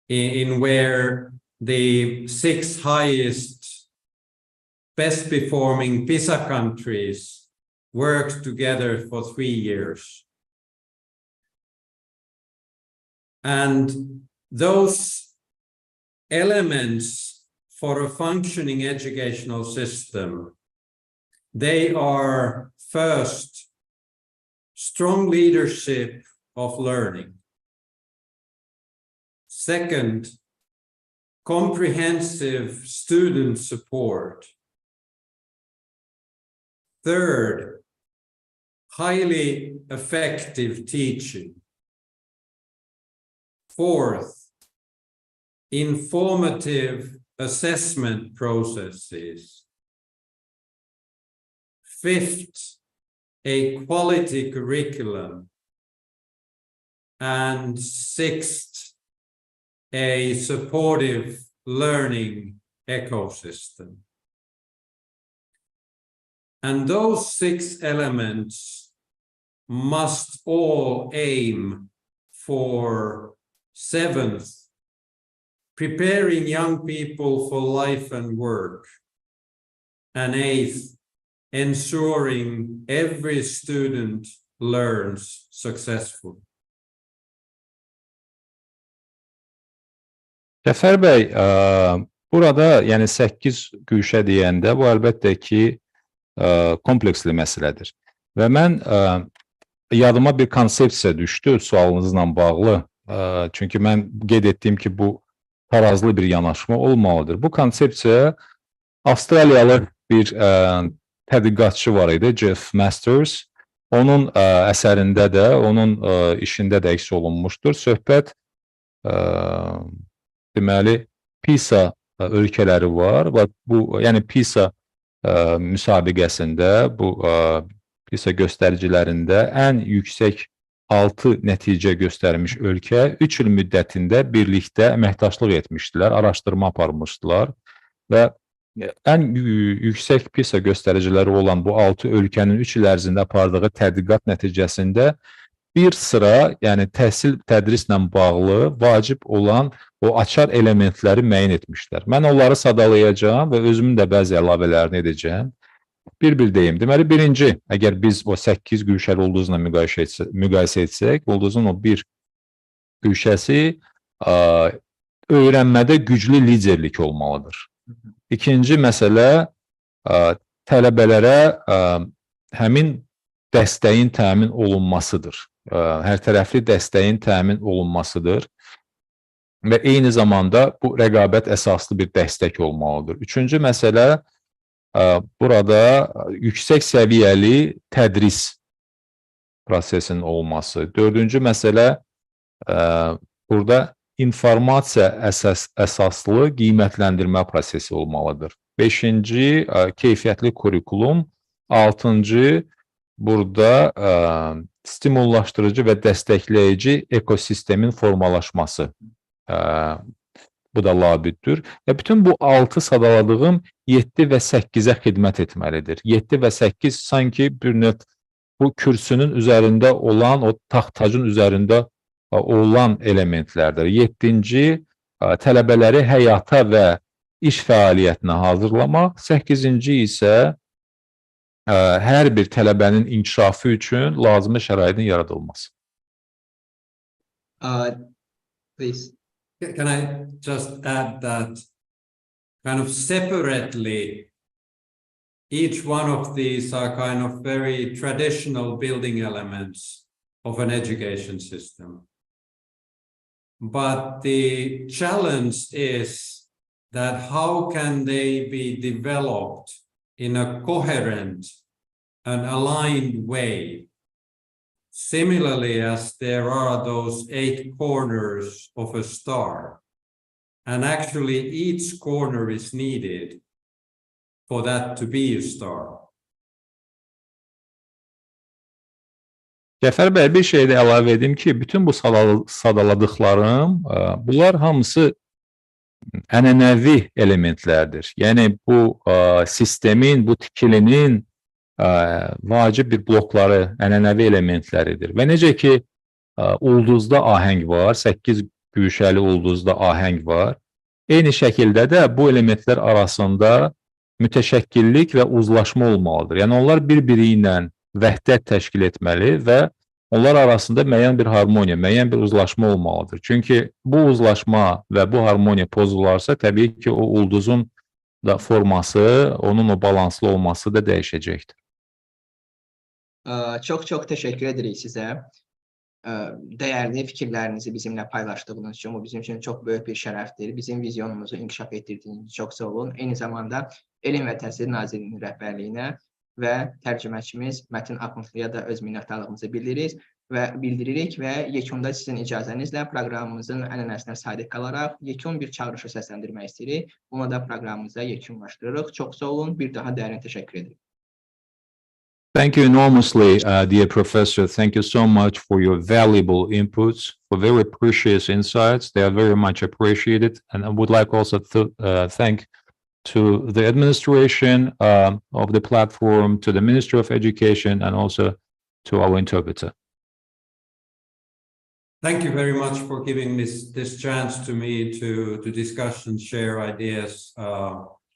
in where the 6 highest best performing PISA countries worked together for 3 years. And those elements for a functioning educational system, they are first, strong leadership of learning. Second, comprehensive student support. Third, highly effective teaching. Fourth, informative assessment processes. Fifth, a quality curriculum. And sixth, a supportive learning ecosystem. And those 6 elements must all aim for 7th, preparing young people for life and work, and 8th, ensuring every student learns successfully. Cəfər bəy, burada yəni 8 güşə deyəndə bu əlbəttə ki kompleksli məsələdir. Və mən yadıma bir konsepsiya düşdü sualınızla bağlı. Çünki mən qeyd etdim ki, bu tarazlı bir yanaşma olmalıdır. Bu konsepsiya Avstraliyalı bir tədqiqatçı var idi, Jeff Masters. Onun əsərində də, onun işində də əks olunmuşdur. Söhbət deməli PISA ölkələri var və bu yəni PISA müsabiqəsində, bu PISA göstəricilərində ən yüksək 6 nəticə göstərmiş ölkə 3 il müddətində birlikdə əməkdaşlıq etmişdilər, araşdırma aparmışdılar və ən yüksək PISA göstəriciləri olan bu 6 ölkənin 3 il ərzində apardığı tədqiqat nəticəsində bir sıra, yəni təhsil tədrislə bağlı vacib olan o açar elementləri müəyyən etmişlər. Mən onları sadalayacağım və özümün də bəzi əlavələrini edəcəyim. Bir deyim. Deməli, birinci, əgər biz o 8 güşəli ulduzla müqayisə etsək, ulduzun o bir güşəsi öyrənmədə güclü liderlik olmalıdır. İkinci məsələ, tələbələrə həmin dəstəyin təmin olunmasıdır. Hər tərəfli dəstəyin təmin olunmasıdır və eyni zamanda bu rəqabət əsaslı bir dəstək olmalıdır. Üçüncü məsələ, burada yüksək səviyyəli tədris prosesinin olması. Dördüncü məsələ, burada informasiya əsaslı qiymətləndirmə prosesi olmalıdır. Beşinci, keyfiyyətli kurikulum. Altıncı, burada stimullaşdırıcı və dəstəkləyici ekosistemin formalaşması. Bu da labüddür. Və bütün bu 6 sadaladığım 7 və 8-ə xidmət etməlidir. 7 və 8 sanki bir növ bu kürsünün üzərində olan, o taxtacın üzərində olan elementlərdir. 7-ci, tələbələri həyata və iş fəaliyyətinə hazırlamaq. 8-ci isə hər bir tələbənin inkişafı üçün lazımi şəraitin yaradılması. Please. Can I just add that kind of separately, each one of these are kind of very traditional building elements of an education system. But the challenge is that how can they be developed in a coherent and aligned way? Similarly, as there are those 8 corners of a star, and actually each corner is needed for that to be a star. Cəfər bəy, bir şey də əlavə edim ki, bütün bu sadaladıqlarım, bunlar hamısı ənənəvi elementlərdir. Yəni bu sistemin, bu tikilinin vacib bir blokları, ənənəvi elementləridir. Və necə ki, ulduzda ahəng var, 8 güşəli ulduzda ahəng var. Eyni şəkildə də bu elementlər arasında mütəşəkkillik və uzlaşma olmalıdır. Yəni onlar bir-biri ilə vəhdət təşkil etməli və onlar arasında müəyyən bir harmoniya, müəyyən bir uzlaşma olmalıdır. Çünki bu uzlaşma və bu harmoniya pozularsa, təbii ki, o ulduzun da forması, onun o balanslı olması da dəyişəcəkdir. Çox təşəkkür edirik sizə. Dəyərli fikirlərinizi bizimlə paylaşdığınız üçün bu bizim üçün çox böyük bir şərəfdir. Bizim vizyonumuzu inkişaf etdirdiyiniz üçün çox sağ olun. Eyni zamanda Elm və Təhsil Nazirinin rəhbərliyinə və tərcüməçimiz Mətin Axundluya da öz minnətdarlığımızı bildiririk və yekunda sizin icazənizlə proqramımızın ənənəsinə sadiq qalaraq yekun bir çağırışı səsləndirmək istəyirik. Buna da proqramımıza yekunlaşdırırıq. Çox sağ olun. Bir daha dərin təşəkkür edirik. Thank you enormously, dear Professor. Thank you so much for your valuable inputs, for very precious insights. They are very much appreciated. And I would like also to thank to the administration of the platform, to the Ministry of Education, and also to our interpreter. Thank you very much for giving this chance to me to discuss and share ideas,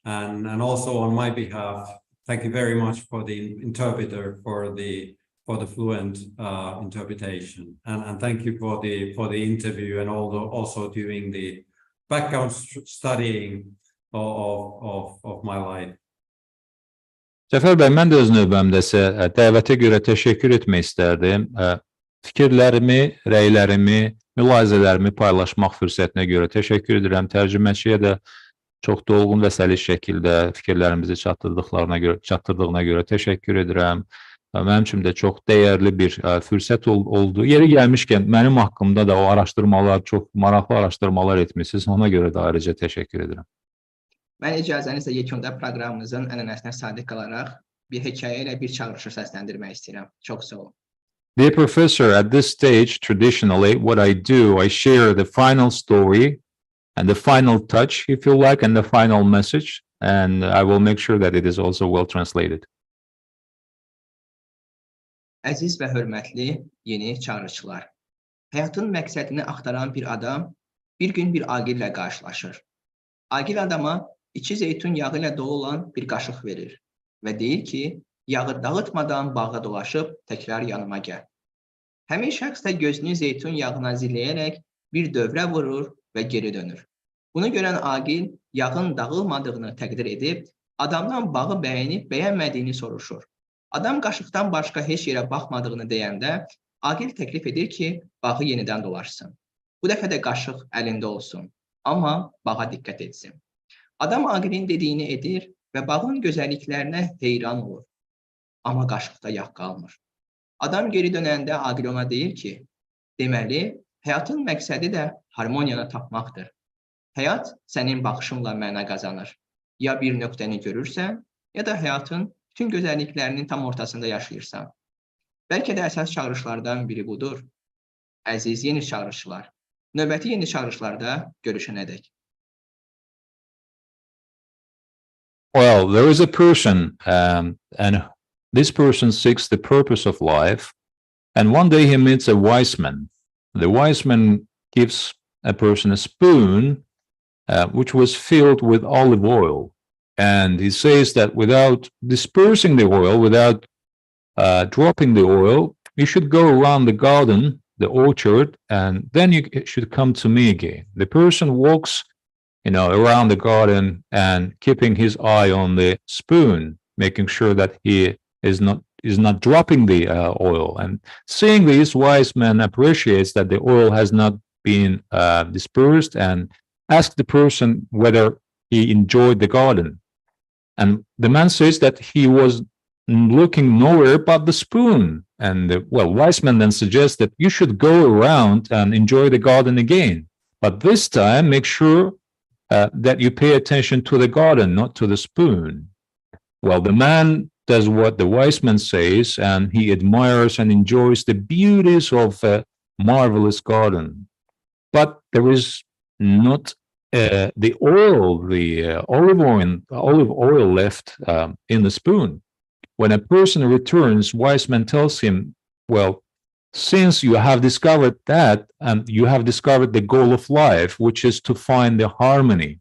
and also on my behalf. Thank you very much for the interpreter for the fluent interpretation, and thank you for the interview and also doing the background studying of my life. Cəfər bəy, mən də öz növbəmdə sizə dəvətə görə təşəkkür etmək istərdim. Fikirlərimi, rəylərimi, mülahizələrimi paylaşmaq fürsətinə görə təşəkkür edirəm. Tərcüməçiyə də çox dolğun və səlis şəkildə fikirlərimizi çatdırdığına görə təşəkkür edirəm. Mənim üçün də çox dəyərli bir fürsət oldu. Yeri gəlmişkən mənim haqqımda da o araşdırmalar, çox maraqlı araşdırmalar etmişsiniz. Ona görə də ayrıca təşəkkür edirəm. Mən icazənizlə yekunda proqramımızın ənənəsinə sadiq qalaraq bir hekayə ilə bir çağırışı səsləndirmək istəyirəm. Çox sağ olun. Dear Professor, at this stage, traditionally, what I do, I share the final story and the final touch, if you like, and the final message, and I will make sure that it is also well translated. Əziz və hörmətli yeni çağırışlar. Həyatın məqsədini axtaran bir adam bir gün bir aqillə qarşılaşır. Aqil adama 2 zeytun yağı ilə dolu olan bir qaşıq verir və deyir ki, yağı dağıtmadan bağa dolaşıb təkrar yanıma gəl. Həmin şəxs də gözünü zeytun yağına zilləyərək bir dövrə vurur və geri dönür. Bunu görən aqil yağın dağılmadığını təqdir edib, adamdan bağı bəyənib bəyənmədiyini soruşur. Adam qaşıqdan başqa heç yerə baxmadığını deyəndə, aqil təklif edir ki, bağı yenidən dolaşsın. Bu dəfə də qaşıq əlində olsun, amma bağa diqqət etsin. Adam aqilin dediyini edir və bağın gözəlliklərinə heyran olur. Amma qaşıqda yağ qalmır. Adam geri dönəndə aqil ona deyir ki, deməli, həyatın məqsədi də harmoniyanı tapmaqdır. Həyat sənin baxışınla məna qazanır. Ya bir nöqtəni görürsən, ya da həyatın bütün gözəlliklərinin tam ortasında yaşayırsan. Bəlkə də əsas çağırışlardan biri budur. Əziz yeni çağırışlar, növbəti yeni çağırışlarda görüşənədək. Well, there is a person, and this person seeks the purpose of life, and one day he meets a wise man. The wise man gives a person a spoon, which was filled with olive oil, and he says that without dispersing the oil, without dropping the oil, you should go around the garden, the orchard, and then you should come to me again. The person walks around the garden and keeping his eye on the spoon, making sure that he is not dropping the oil. And seeing this, wise man appreciates that the oil has not been dispersed and asks the person whether he enjoyed the garden. And the man says that he was looking nowhere but the spoon. And the wise man then suggests that you should go around and enjoy the garden again. But this time, make sure that you pay attention to the garden, not to the spoon. Well, the man does what the wise man says, and he admires and enjoys the beauties of a marvelous garden. But there is not the olive oil left in the spoon. When a person returns, wise man tells him, well, since you have discovered that, you have discovered the goal of life, which is to find the harmony.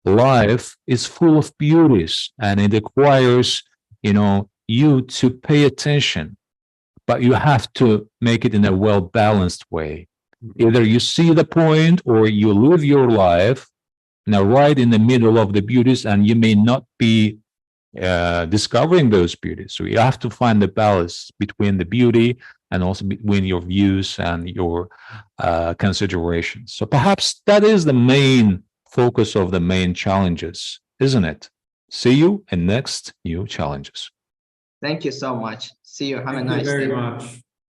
Life is full of beauties, and it requires, you to pay attention, but you have to make it in a well-balanced way. Either you see the point or you live your life right in the middle of the beauties, and you may not be discovering those beauties. So you have to find the balance between the beauty and also between your views and your considerations. So perhaps that is the main focus of the main challenges, isn't it? See you in next new challenges. Thank you so much. See you. Have a Thank nice you very day. much.